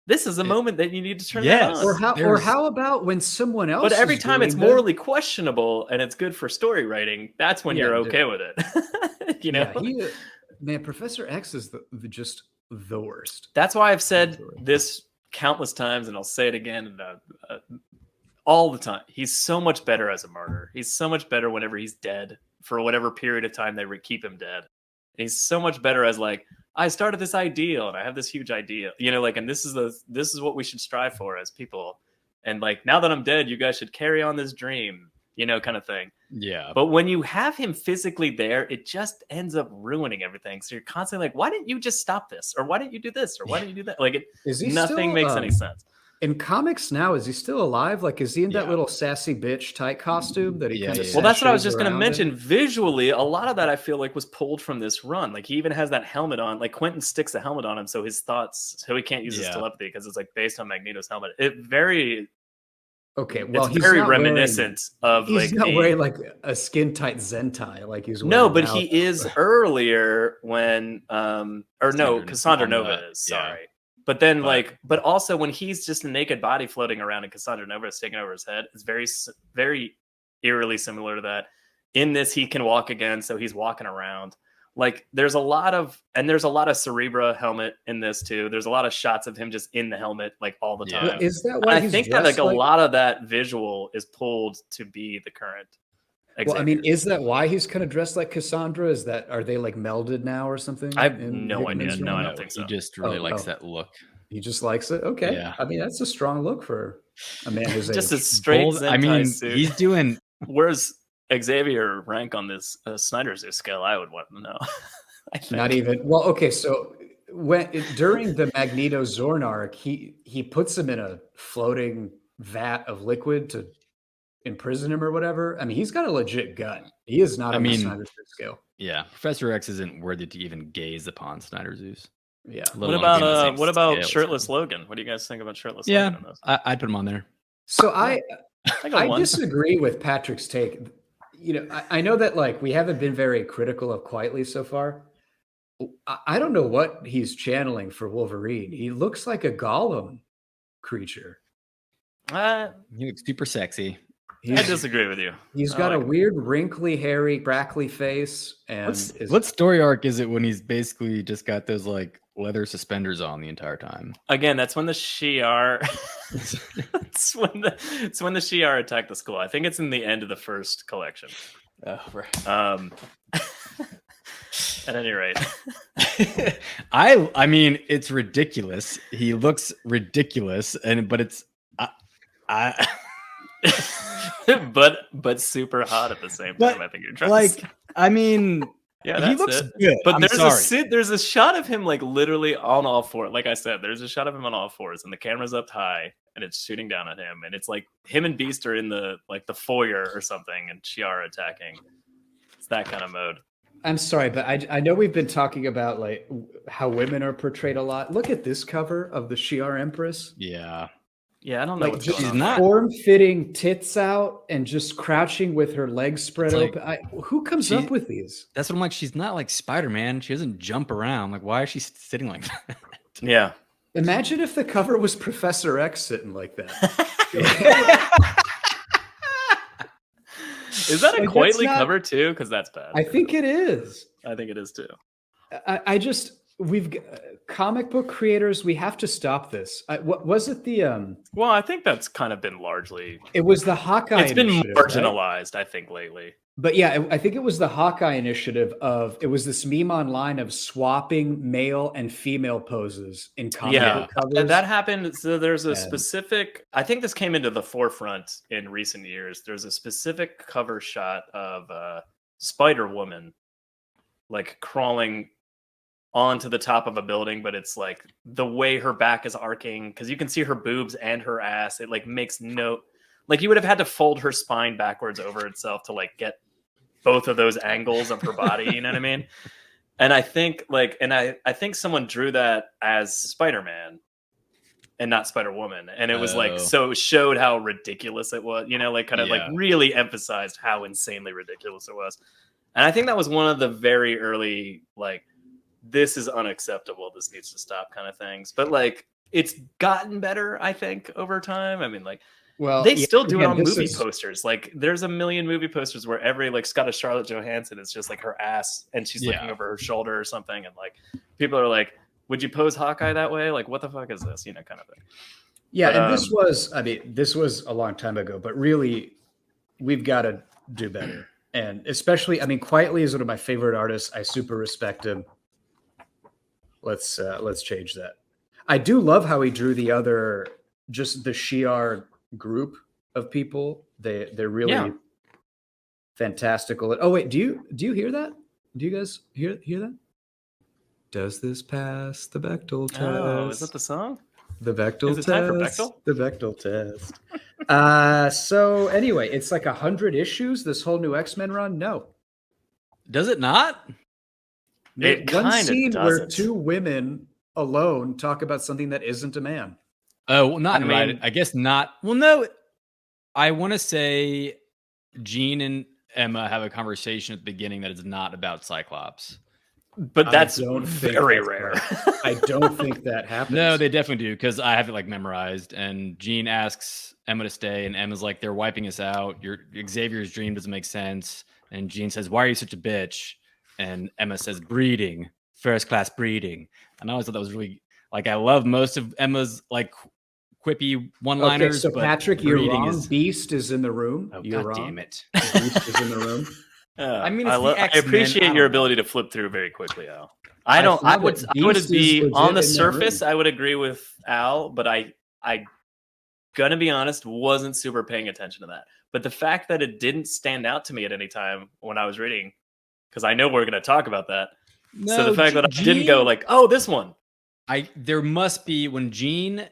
This is a moment that you need to turn that on. Or how about when someone else? But every time it's morally questionable and it's good for story writing, that's when you're okay with it. You know, man, Professor X is just the worst. That's why I've said this countless times, and I'll say it again all the time. He's so much better as a martyr. He's so much better whenever he's dead for whatever period of time they keep him dead. And he's so much better as like, I started this ideal and I have this huge idea, you know, like, and this is what we should strive for as people. And like, now that I'm dead, you guys should carry on this dream, you know, kind of thing. Yeah. But when you have him physically there, it just ends up ruining everything. So you're constantly like, why didn't you just stop this? Or why didn't you do this? Or why didn't you do that? Like, nothing makes any sense. In comics now, is he still alive? Like, is he in that little sassy bitch tight costume that he kind of? Well, that's what I was just going to mention. Visually, a lot of that I feel like was pulled from this run. Like, he even has that helmet on. Like, Quentin sticks the helmet on him, so his thoughts, so he can't use his telepathy because it's like based on Magneto's helmet. Well, it's very reminiscent of like. He's not wearing like a skin tight Zentai like he's wearing. No, but he is earlier when Cassandra Nova is. Sorry. But then, but also when he's just a naked body floating around and Cassandra Nova is taking over his head, it's very, very eerily similar to that. In this, he can walk again, so he's walking around. Like, there's a lot of Cerebra helmet in this too. There's a lot of shots of him just in the helmet, like all the time. Is that why? I think that like a lot of that visual is pulled to be the current. Well, I mean, is that why he's kind of dressed like Cassandra? Are they like melded now or something? I have no idea. No, I don't think so. He just really likes that look. He just likes it. Okay. Yeah. I mean, that's a strong look for a man who's just a straight Zentai suit. He's doing. Where's Xavier rank on this Snyder Zoo scale? I would want to know. Not even. Well, okay. So during the Magneto Zorn arc, he puts him in a floating vat of liquid to imprison him or whatever. I mean, he's got a legit gun. He is not on the Snyder Zoo scale. Yeah, Professor X isn't worthy to even gaze upon Snyder Zoos. Yeah. What about shirtless Logan? What do you guys think about shirtless Logan? In this? I'd put him on there. So I disagree with Patrick's take. You know, I know that like we haven't been very critical of Quietly so far. I don't know what he's channeling for Wolverine. He looks like a Gollum creature. He looks super sexy. I disagree with you. He's got a weird, wrinkly, hairy, crackly face. And what story arc is it when he's basically just got those like leather suspenders on the entire time? Again, that's when the Shi'ar. it's when the Shi'ar attack the school. I think it's in the end of the first collection. Oh, right. At any rate, I mean, it's ridiculous. He looks ridiculous, but it's but super hot at the same time. I think you're trying to say. I mean, yeah, he looks good. But there's a shot of him like literally on all fours. Like I said, there's a shot of him on all fours, and the camera's up high, and it's shooting down at him, and it's like him and Beast are in the foyer or something, and Shi'ar attacking. It's that kind of mode. I'm sorry, but I know we've been talking about like how women are portrayed a lot. Look at this cover of the Shi'ar Empress. Yeah, I don't know like, what's going she's on. Not form-fitting tits out and just crouching with her legs spread open. Who comes up with these? That's what I'm like. She's not like Spider-Man. She doesn't jump around. Like, why is she sitting like that? Yeah. Imagine if the cover was Professor X sitting like that. Is that a Like, Quitely that's not- cover too? Because that's bad. I think it is. I think it is too. We've comic book creators. We have to stop this. What was it? Well, I think that's kind of been largely. It was the Hawkeye. It's been initiative, right? marginalized, I think, lately. But yeah, I think it was the Hawkeye initiative it was this meme online of swapping male and female poses in comic book covers. And that happened. So there's a specific, I think this came into the forefront in recent years. There's a specific cover shot of Spider-Woman like crawling onto the top of a building, but it's like the way her back is arcing, because you can see her boobs and her ass. It like makes no, like you would have had to fold her spine backwards over itself to like get both of those angles of her body, you know what I mean? And I think like, I think someone drew that as Spider-Man and not Spider-Woman. And it was like, so it showed how ridiculous it was, you know, like kind of like really emphasized how insanely ridiculous it was. And I think that was one of the very early, like, this is unacceptable, this needs to stop kind of things. But like, it's gotten better, I think, over time. I mean, like, well, they still do it on movie posters. Like, there's a million movie posters where every like Scottish Charlotte Johansson is just like her ass and she's looking over her shoulder or something. And like, people are like, would you pose Hawkeye that way? Like, what the fuck is this? You know, kind of thing. Yeah. But, and this was a long time ago, but really we've got to do better. And especially, I mean, Quietly is one of my favorite artists. I super respect him. Let's change that. I do love how he drew the other, just the Shi'ar group of people. They're really fantastical. Oh wait, do you hear that? Do you guys hear that? Does this pass the Bechdel test? Oh, is that the song? The Bechdel test. Is it time for Bechdel? The Bechdel test. So anyway, it's like 100 issues. This whole new X-Men run. No, does it not? It one kind scene of where two women alone talk about something that isn't a man. Oh, well, not right. I guess not. Well, no, I want to say Jean and Emma have a conversation at the beginning that is not about Cyclops. But that's very rare. I don't think that happens. No, they definitely do, because I have it like memorized. And Jean asks Emma to stay, and Emma's like, "They're wiping us out. Your Xavier's dream doesn't make sense." And Jean says, "Why are you such a bitch?" And Emma says, "Breeding, first class breeding." And I always thought that was really, like, I love most of Emma's like quippy one-liners. Okay, so but Patrick, you're wrong. Beast is in the room. Oh, you're God wrong. Damn it. Beast is in the room. I mean, I appreciate your ability to flip through very quickly, Al. I would be on the surface. I would agree with Al, but I gonna be honest, wasn't super paying attention to that. But the fact that it didn't stand out to me at any time when I was reading, because I know we're going to talk about that. No, so the fact that I didn't go like, oh, this one. There must be, when Jean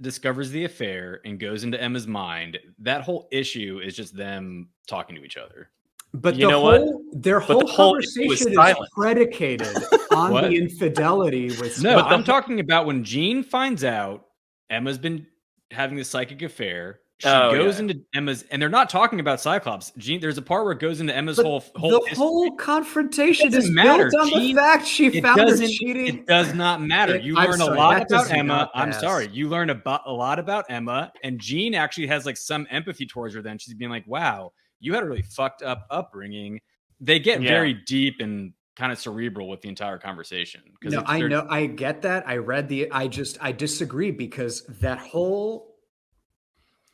discovers the affair and goes into Emma's mind, that whole issue is just them talking to each other. But their whole conversation is predicated on the infidelity with Scott. No, I'm talking about when Jean finds out Emma's been having this psychic affair. She goes into Emma's, and they're not talking about Cyclops. Jean, there's a part where it goes into Emma's whole confrontation is built on the fact she found her cheating. It does not matter. You learn a lot about Emma. I'm sorry. You learn a lot about Emma, and Jean actually has like some empathy towards her. Then she's being like, "Wow, you had a really fucked up upbringing." They get very deep and kind of cerebral with the entire conversation. No, I know. I get that. I read I disagree, because that whole,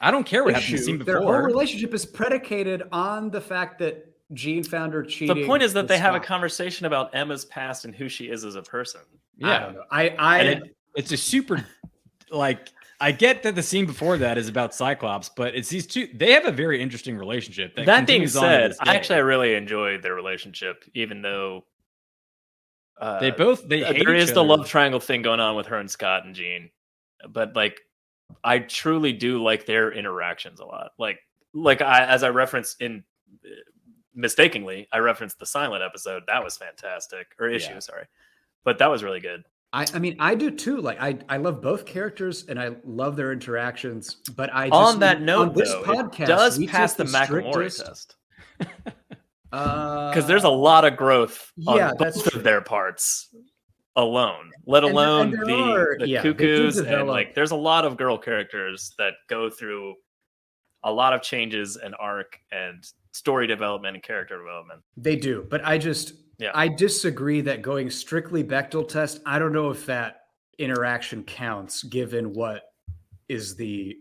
I don't care what happened to the scene before. Their whole relationship is predicated on the fact that Jean found her cheating. The point is that they have a conversation about Emma's past and who she is as a person. Yeah, I don't know. It's a super, like, I get that the scene before that is about Cyclops, but it's these two. They have a very interesting relationship. That being said, I really enjoyed their relationship, even though they hate there is the love triangle thing going on with her and Scott and Jean, but like, I truly do like their interactions a lot. As I referenced mistakenly, I referenced the Silent episode. That was fantastic, or issue, sorry, but that was really good. I mean, I do too. Like, I love both characters and I love their interactions. But on that note, this podcast, it does pass the McElmurray test, because there's a lot of growth on both of their parts. alone, let alone there the are- yeah, they do cuckoos, and develop- like there's a lot of girl characters that go through a lot of changes and arc and story development and character development. They do, but I disagree that going strictly Bechdel test, I don't know if that interaction counts given what is the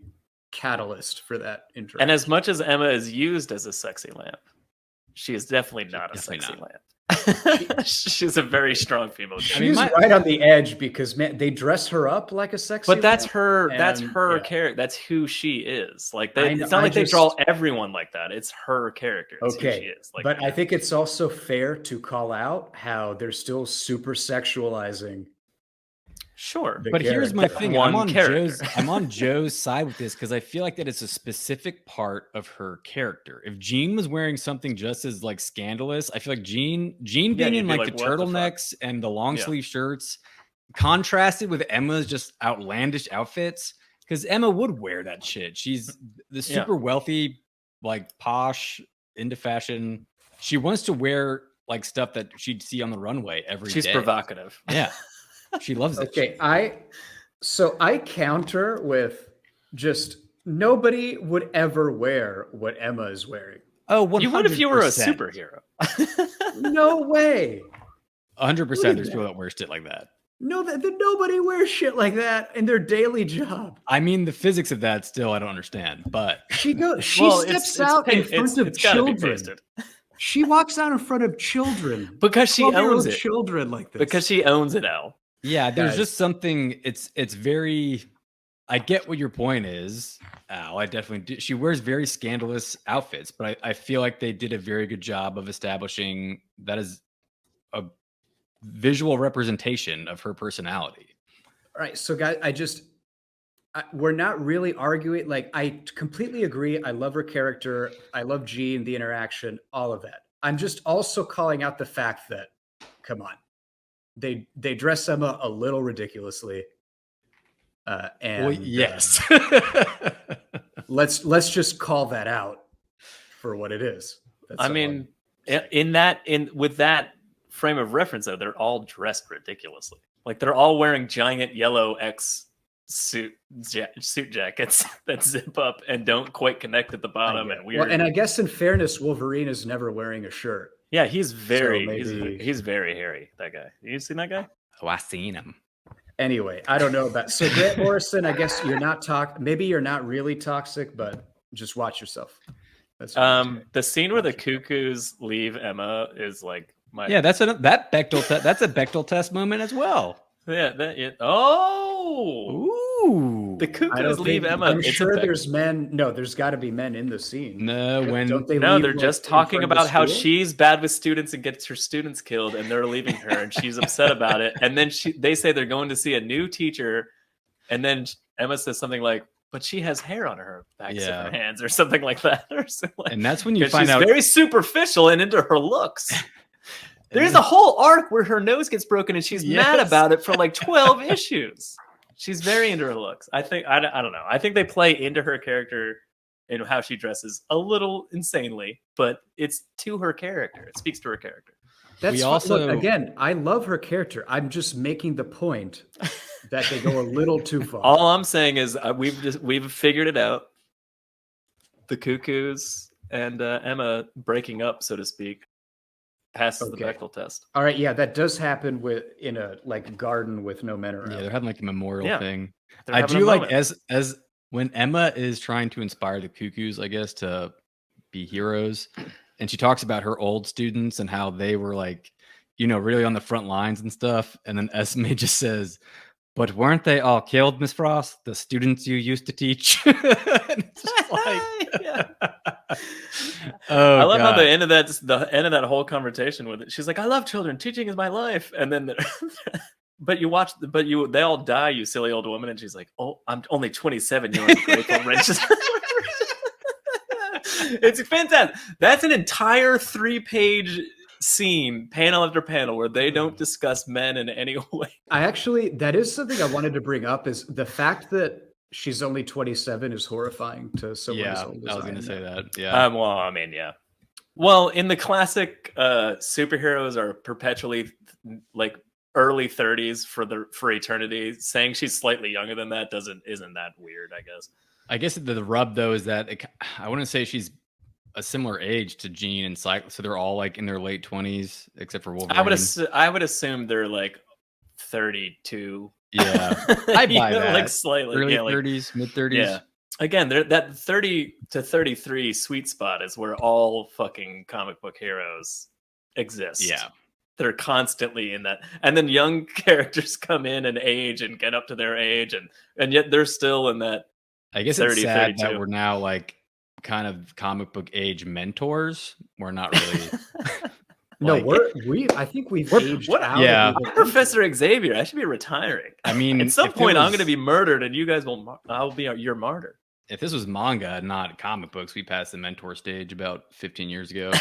catalyst for that interaction. And as much as Emma is used as a sexy lamp, she is definitely not a sexy lamp. She's a very strong female character. She's right on the edge because man, they dress her up like a sexy but that's lamp, her and- that's her yeah. character. That's who she is. Like I know, it's not I like they just- draw everyone like that. It's her character. It's who she Okay, is. Like, but I think it's also fair to call out how they're still super sexualizing. sure. the But here's my character. thing. One character. I'm on Joe's side with this because I feel like that it's a specific part of her character. If Jean was wearing something just as like scandalous, I feel like Jean being you'd in be like the like, what the fuck? turtlenecks and the long Yeah. sleeve shirts, contrasted with Emma's just outlandish outfits. Because Emma would wear that shit. She's the super wealthy, like posh, into fashion. She wants to wear like stuff that she'd see on the runway every day. She's provocative. Yeah. She loves it. Okay, I counter with just nobody would ever wear what Emma is wearing. Oh, 100%. You would if you were a superhero. No way. 100%. Look at There's people that. that wear shit like that. No, that nobody wears shit like that in their daily job. I mean, the physics of that still I don't understand, but She Well, steps out in front of it's gotta be children. pasted. She walks out in front of children. Because she 12-year-old owns it. children like this. Because she owns it, Al. yeah, there's Guys. just something. It's very. I get what your point is, Al. I definitely do. She wears very scandalous outfits, but I feel like they did a very good job of establishing that is a visual representation of her personality. All right, so guys, we're not really arguing. Like, I completely agree. I love her character. I love Jean, the interaction, all of that. I'm just also calling out the fact that, come on, they dress Emma a little ridiculously. And Well, yes. let's just call that out for what it is. That's I all. mean, with that frame of reference, though, they're all dressed ridiculously. Like they're all wearing giant yellow X suit jackets that zip up and don't quite connect at the bottom and weird. Well, and I guess in fairness, Wolverine is never wearing a shirt. Yeah, he's very maybe- he's very hairy. That guy. You seen that guy? Oh, I seen him. Anyway, I don't know about. So Grant Morrison, I guess you're not maybe you're not really toxic, but just watch yourself. That's what I'm saying. The scene where the cuckoos leave Emma is like my Yeah, that Bechdel test. That's a Bechdel test moment as well. Ooh. The I cuckoos don't leave think- Emma. I'm It's a sure Bechdel. there's men. No, there's got to be men in the scene. No, when Don't they No, leave, they're like, just in talking front of about how school? she's bad with students and gets her students killed, and they're leaving her, and she's upset about it. And then they say they're going to see a new teacher, and then Emma says something like, "But she has hair on her backs of her hands," or something like that. Or something like, and that's when you 'cause find she's out very superficial and into her looks. There's a whole arc where her nose gets broken, and she's mad Yes. about it for like 12 issues. She's very into her looks. I think I don't know. I think they play into her character and how she dresses a little insanely, but it's to her character. It speaks to her character. That's We look, also- again, I love her character. I'm just making the point that they go a little too far. All I'm saying is we've figured it out. The cuckoos and Emma breaking up, so to speak, passes the Okay. Bechdel test. All right, yeah, that does happen in a like garden with no men around. yeah, they're having like a memorial Yeah. thing. They're I having a do like moment. as when Emma is trying to inspire the cuckoos, I guess, to be heroes, and she talks about her old students and how they were like, really on the front lines and stuff. And then Esme just says, "But weren't they all killed, Miss Frost? The students you used to teach?" And it's just like, Yeah. oh, I love how God. the end of that whole conversation with it. She's like, "I love children. Teaching is my life." And then, they all die, you silly old woman. And she's like, "Oh, I'm only 27. You're ungrateful wretches." It's fantastic. That's an entire 3-page scene, panel after panel, where they don't discuss men in any way. That is something I wanted to bring up is the fact that she's only 27 is horrifying to someone as Yeah, old as I was I going to am. say that. Yeah. Well, I mean, yeah. Well, in the classic, superheroes are perpetually like early 30s for eternity. Saying she's slightly younger than that isn't that weird, I guess. I guess the rub though is that I wouldn't say she's a similar age to Jean and Cyclops, so they're all like in their late 20s except for Wolverine. I would assume they're like 32. Yeah, I buy that. Like slightly early 30s, mid 30s. Yeah. Again, that 30 to 33 sweet spot is where all fucking comic book heroes exist. Yeah. They're constantly in that. And then young characters come in and age and get up to their age and yet they're still in that. I guess 30, it's sad 32. that we're now like kind of comic book age mentors. We're not really. No, like, I think we've aged out. Yeah. Of Professor Xavier, I should be retiring. I mean, at some point I'm going to be murdered and you guys I'll be your martyr. If this was manga, not comic books, we passed the mentor stage about 15 years ago.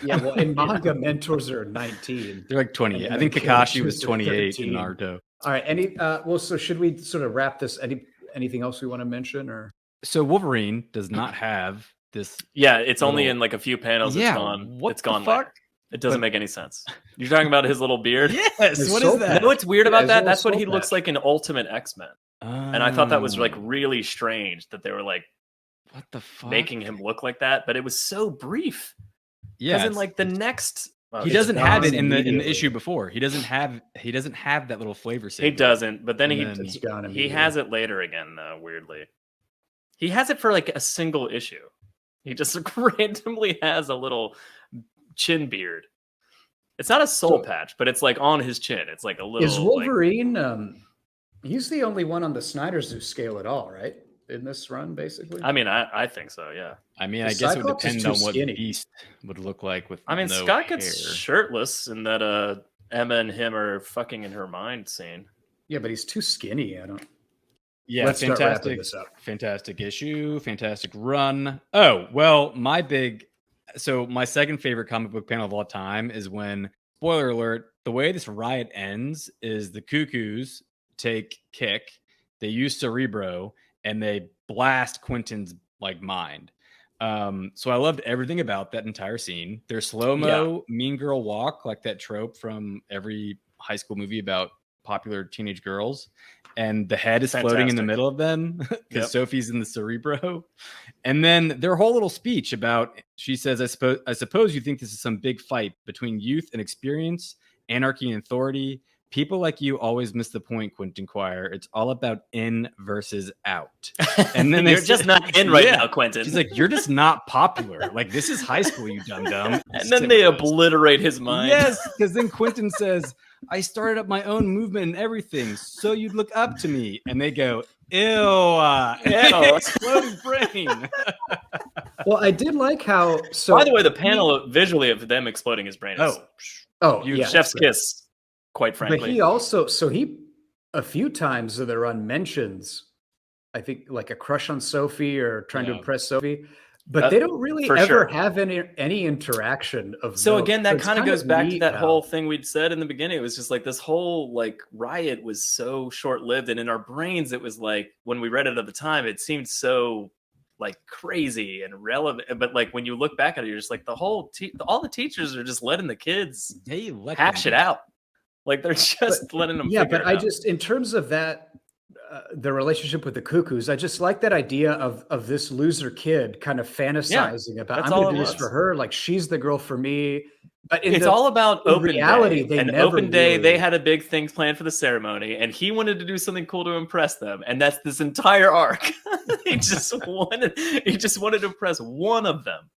Yeah, well, in manga, mentors are 19. They're like 28. I think Kakashi was 28 in Naruto. All right. Well, so should we sort of wrap this? Anything else we want to mention, or? So Wolverine does not have this. Yeah, it's only in like a few panels. Yeah, it's gone. what it's gone. the fuck? It doesn't make any sense. You're talking about his little beard? Yes. His What soul is that? patch. You know what's weird about that? That's what he soul looks patch. like in Ultimate X-Men. And I thought that was like really strange that they were like what the fuck? making him look like that, but it was so brief. Yeah, Because in like the next, he doesn't have it in the immediately. issue before. He doesn't have that little flavor saver. he doesn't. But then It's gone he immediately. has it later again. Weirdly, he has it for like a single issue. He just randomly has a little chin beard. It's not a soul patch, but it's like on his chin. It's like a little. Is Wolverine? He's the only one on the Snyder Zoo scale at all, right? In this run, basically. I mean, I think so. Yeah. I mean, I The guess it would Cyclops is depend too on what skinny. Beast would look like with. I mean, no Scott hair. gets shirtless in that Emma and him are fucking in her mind scene. Yeah, but he's too skinny. I don't. Yeah, Let's start wrapping fantastic, this up. fantastic issue, fantastic run. Oh well, my second favorite comic book panel of all time is when, spoiler alert, the way this riot ends is the Cuckoos take Kick, they use Cerebro, and they blast Quentin's like mind. So I loved everything about that entire scene. Their slow-mo mean girl walk, like that trope from every high school movie about popular teenage girls, and the head is floating in the middle of them because Sophie's in the Cerebro. And then their whole little speech about, she says, I suppose you think this is some big fight between youth and experience, anarchy and authority. People like you always miss the point, Quentin Quire. It's all about in versus out. And then you're just not in right now, Quentin. She's like, you're just not popular. Like, this is high school, you dum-dum. And then they obliterate his mind. Yes, because then Quentin says, I started up my own movement and everything, so you'd look up to me. And they go, ew, exploding brain. Well, I did like how. So, by the way, the panel visually of them exploding his brain is chef's kiss. Quite frankly, but he also a few times in the run mentions, I think, like a crush on Sophie or trying to impress Sophie, but they don't really ever have any interaction of. So note. again, that kind of goes back to that now. whole thing we'd said in the beginning. It was just like this whole like riot was so short lived, and in our brains, it was like when we read it at the time, it seemed so like crazy and relevant. But like when you look back at it, you're just like all the teachers are just letting the kids hash it out. Like they're just letting them. Yeah, but I just, in terms of that, the relationship with the Cuckoos, I just like that idea of this loser kid kind of fantasizing about, I'm going to do this for her. Like she's the girl for me. But it's all about open reality. Open day, they had a big thing planned for the ceremony, and he wanted to do something cool to impress them, and that's this entire arc. he just wanted to impress one of them.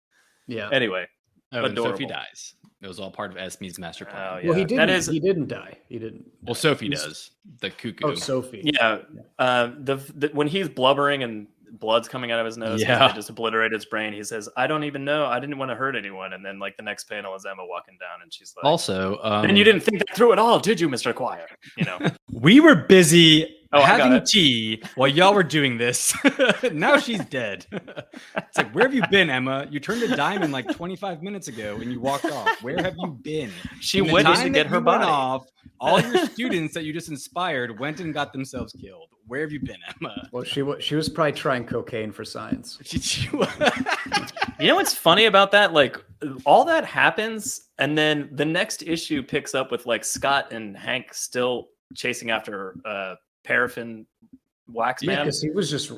Yeah. Anyway, and Sophie dies. It was all part of Esme's master plan. Oh, yeah. Well, he didn't die. He didn't. Well, Sophie does. The cuckoo. Oh, Sophie. Yeah. When he's blubbering and blood's coming out of his nose, they just obliterate his brain. He says, "I don't even know. I didn't want to hurt anyone." And then, like, the next panel is Emma walking down, and she's like, "Also, and you didn't think that through at all, did you, Mr. Quire?" You know, we were busy having tea while y'all were doing this. Now she's dead. It's like, where have you been, Emma? You turned a diamond like 25 minutes ago and you walked off. Where have you been? She went to get her body off. All your students that you just inspired went and got themselves killed. Where have you been, Emma? Well, she was probably trying cocaine for science. You know what's funny about that? Like, all that happens, and then the next issue picks up with like Scott and Hank still chasing after paraffin wax man. Because he just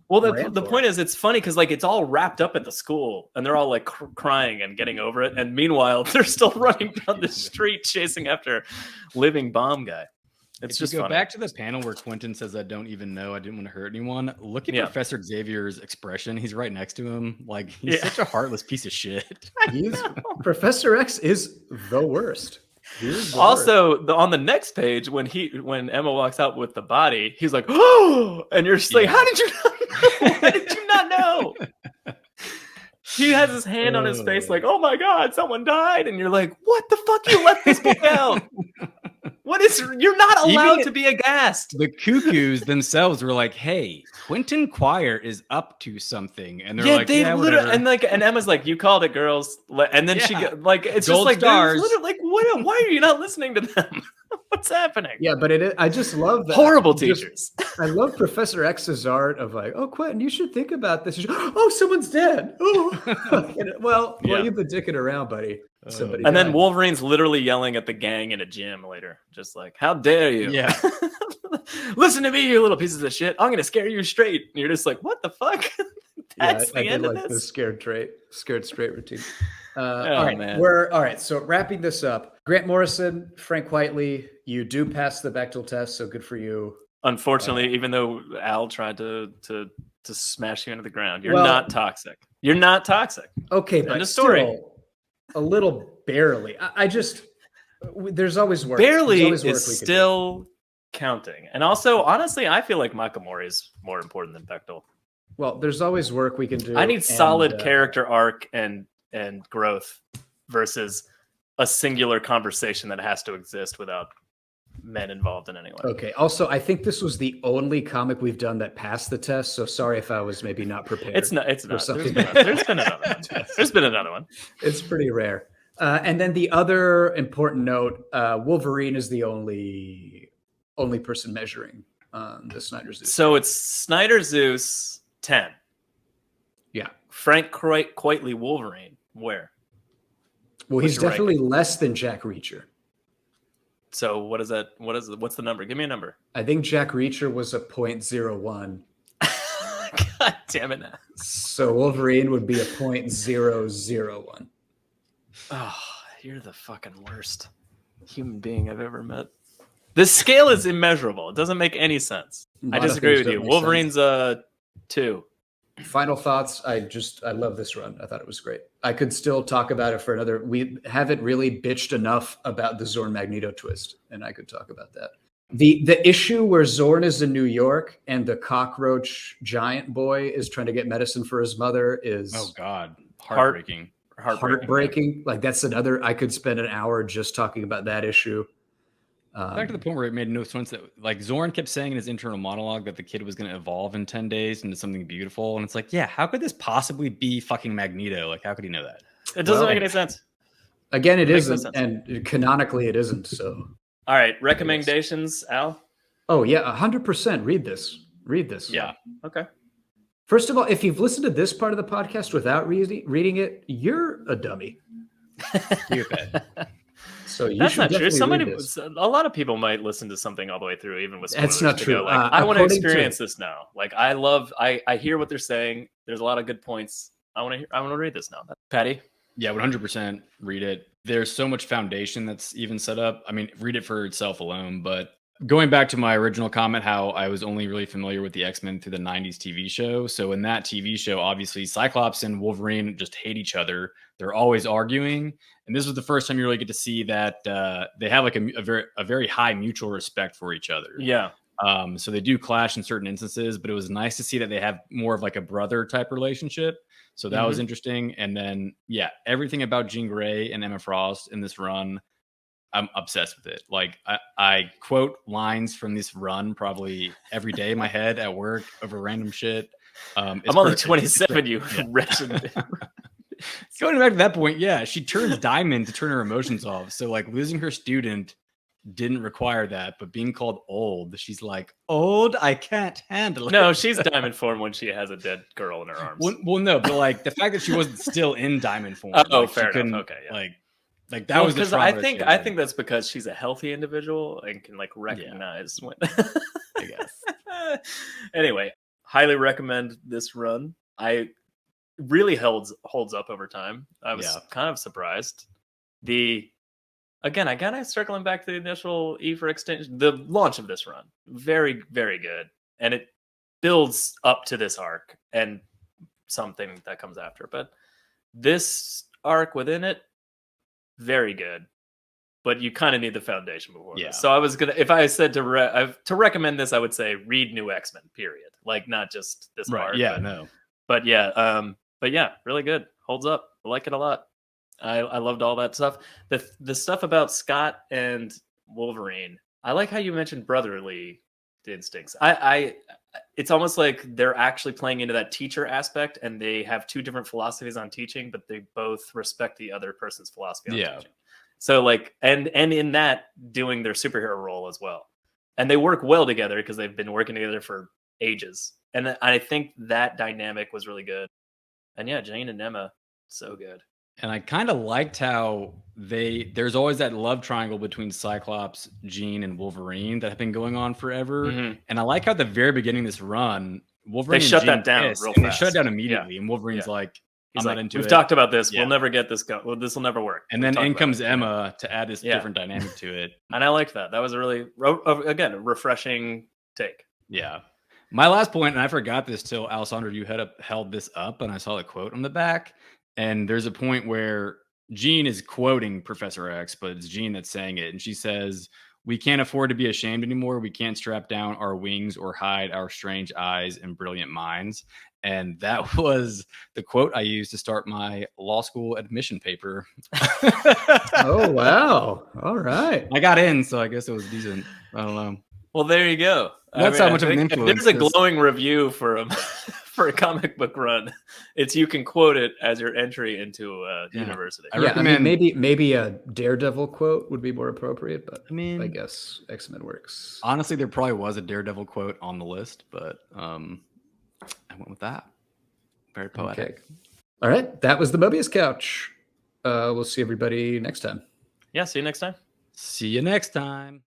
well, the point is, it's funny because like it's all wrapped up at the school, and they're all like crying and getting over it, and meanwhile they're still running down the street chasing after living bomb guy. It's just go funny. Back to the panel where Quentin says, "I don't even know. I didn't want to hurt anyone." Look at Professor Xavier's expression. He's right next to him. Like, he's such a heartless piece of shit. Professor X is the worst. Also, on the next page, when Emma walks out with the body, he's like, "Oh!" And you're just like, "How did you not know? How did you not know?" He has his hand on his face, like, "Oh my God, someone died!" And you're like, "What the fuck? You let this book out? What is? You're not allowed to be aghast." The Cuckoos themselves were like, "Hey, Quentin Quire is up to something," and they're like, "Yeah, whatever." And Emma's like, "You called it, girls." And then she like, it's Gold just like, stars. like, what? Why are you not listening to them? What's happening? Yeah, but I just love that. Horrible teachers. I love Professor X's art of like, "Oh, Quentin, you should think about this." Oh, someone's dead. Oh, well, you've been dicking around, buddy. Somebody and died. then Wolverine's literally yelling at the gang in a gym later, just like, "How dare you? Yeah, listen to me, you little pieces of shit. I'm gonna scare you straight." And you're just like, "What the fuck?" That's the end of this. The scared straight routine. All right, man. All right. So wrapping this up, Grant Morrison, Frank Whiteley, you do pass the Bechdel test, so good for you. Unfortunately, even though Al tried to smash you into the ground, you're not toxic. You're not toxic. Okay, but still, a little barely. I just there's always work. Barely is still counting, and also honestly, I feel like Makamori is more important than Bechdel. Well, there's always work we can do. I need solid character arc and growth versus a singular conversation that has to exist without men involved in any way. Okay. Also, I think this was the only comic we've done that passed the test. So sorry if I was maybe not prepared. It's not. There's been another one. There's been another one. It's pretty rare. And then the other important note: Wolverine is the only person measuring the Snyder Zeus. So it's Snyder Zeus 10. Yeah. Frank Quitely Wolverine. Where? Well, he's definitely less than Jack Reacher. So what is that? What's the number? Give me a number. I think Jack Reacher was a 0.01. God damn it. So Wolverine would be a 0.001. Oh, you're the fucking worst human being I've ever met. This scale is immeasurable. It doesn't make any sense. I disagree with you. Wolverine's 2. Final thoughts. I love this run. I thought it was great. I could still talk about it for another. We haven't really bitched enough about the Zorn Magneto twist, and I could talk about that. The issue where Zorn is in New York and the cockroach giant boy is trying to get medicine for his mother is heartbreaking. Heartbreaking. Like that's another. I could spend an hour just talking about that issue. Back to the point where it made no sense that like Zorn kept saying in his internal monologue that the kid was going to evolve in 10 days into something beautiful. And it's like, yeah, how could this possibly be fucking Magneto? Like, how could he know that? It doesn't make any sense. Again, it isn't. And canonically it isn't. So, all right. Recommendations, Al? Oh yeah. 100%. Read this. Yeah. Okay. First of all, if you've listened to this part of the podcast without reading it, you're a dummy. You're bad. So that's not true. A lot of people might listen to something all the way through, even with spoilers. That's not true. Like, I want to experience this now. Like, I hear what they're saying. There's a lot of good points. I want to read this now. Patty? Yeah, 100% read it. There's so much foundation that's even set up. I mean, read it for itself alone. But going back to my original comment, how I was only really familiar with the X-Men through the 90s TV show. So in that TV show, obviously Cyclops and Wolverine just hate each other. They're always arguing. And this was the first time you really get to see that they have like a very high mutual respect for each other. Yeah. So they do clash in certain instances, but it was nice to see that they have more of like a brother type relationship. So that was interesting. And then, yeah, everything about Jean Grey and Emma Frost in this run, I'm obsessed with it. Like I quote lines from this run probably every day in my head at work over random shit. I'm only 27, you wretched. Going back to that point, yeah, she turns Diamond to turn her emotions off. So like losing her student didn't require that, but being called old, she's like, old, I can't handle it. No, she's Diamond form when she has a dead girl in her arms. Well, no, but like the fact that she wasn't still in Diamond form. Oh, like, fair enough. Okay, yeah. Like that was because I think that's because she's a healthy individual and can like recognize when. I guess. Anyway, highly recommend this run. I really holds up over time. I was kind of surprised. Again, I gotta circling back to the initial E for Extinction. The launch of this run, very, very good. And it builds up to this arc and something that comes after. But this arc within it, very good. But you kind of need the foundation before this. So I was gonna, if I said to recommend this, I would say read New X-Men, period. Like not just this part. Yeah, But yeah, really good. Holds up. I like it a lot. I loved all that stuff. The stuff about Scott and Wolverine. I like how you mentioned brotherly instincts. It's almost like they're actually playing into that teacher aspect, and they have two different philosophies on teaching, but they both respect the other person's philosophy on teaching. So like, and in that doing their superhero role as well, and they work well together because they've been working together for ages. And I think that dynamic was really good. And yeah, Jane and Emma, so good. And I kind of liked how there's always that love triangle between Cyclops, Jean, and Wolverine that have been going on forever. Mm-hmm. And I like how at the very beginning of this run, Wolverine they shut that down real fast. They shut it down immediately. And Wolverine's like, I'm not into it. We've talked about this. We'll never get this go. Well, this will never work. And then in comes Emma to add this different dynamic to it. And I liked that. That was a really, again, a refreshing take. Yeah. My last point, and I forgot this till Alessandro, you held this up, and I saw the quote on the back. And there's a point where Jean is quoting Professor X, but it's Jean that's saying it. And she says, "We can't afford to be ashamed anymore. We can't strap down our wings or hide our strange eyes and brilliant minds." And that was the quote I used to start my law school admission paper. Oh, wow. All right. I got in, so I guess it was decent. I don't know. Well, there you go. That's how much of an influence. There's a glowing review for a comic book run. It's you can quote it as your entry into university. I recommend maybe a Daredevil quote would be more appropriate, but I guess X-Men works. Honestly, there probably was a Daredevil quote on the list, but I went with that. Very poetic. Okay. All right, that was the Mobius Couch. We'll see everybody next time. Yeah, see you next time. See you next time.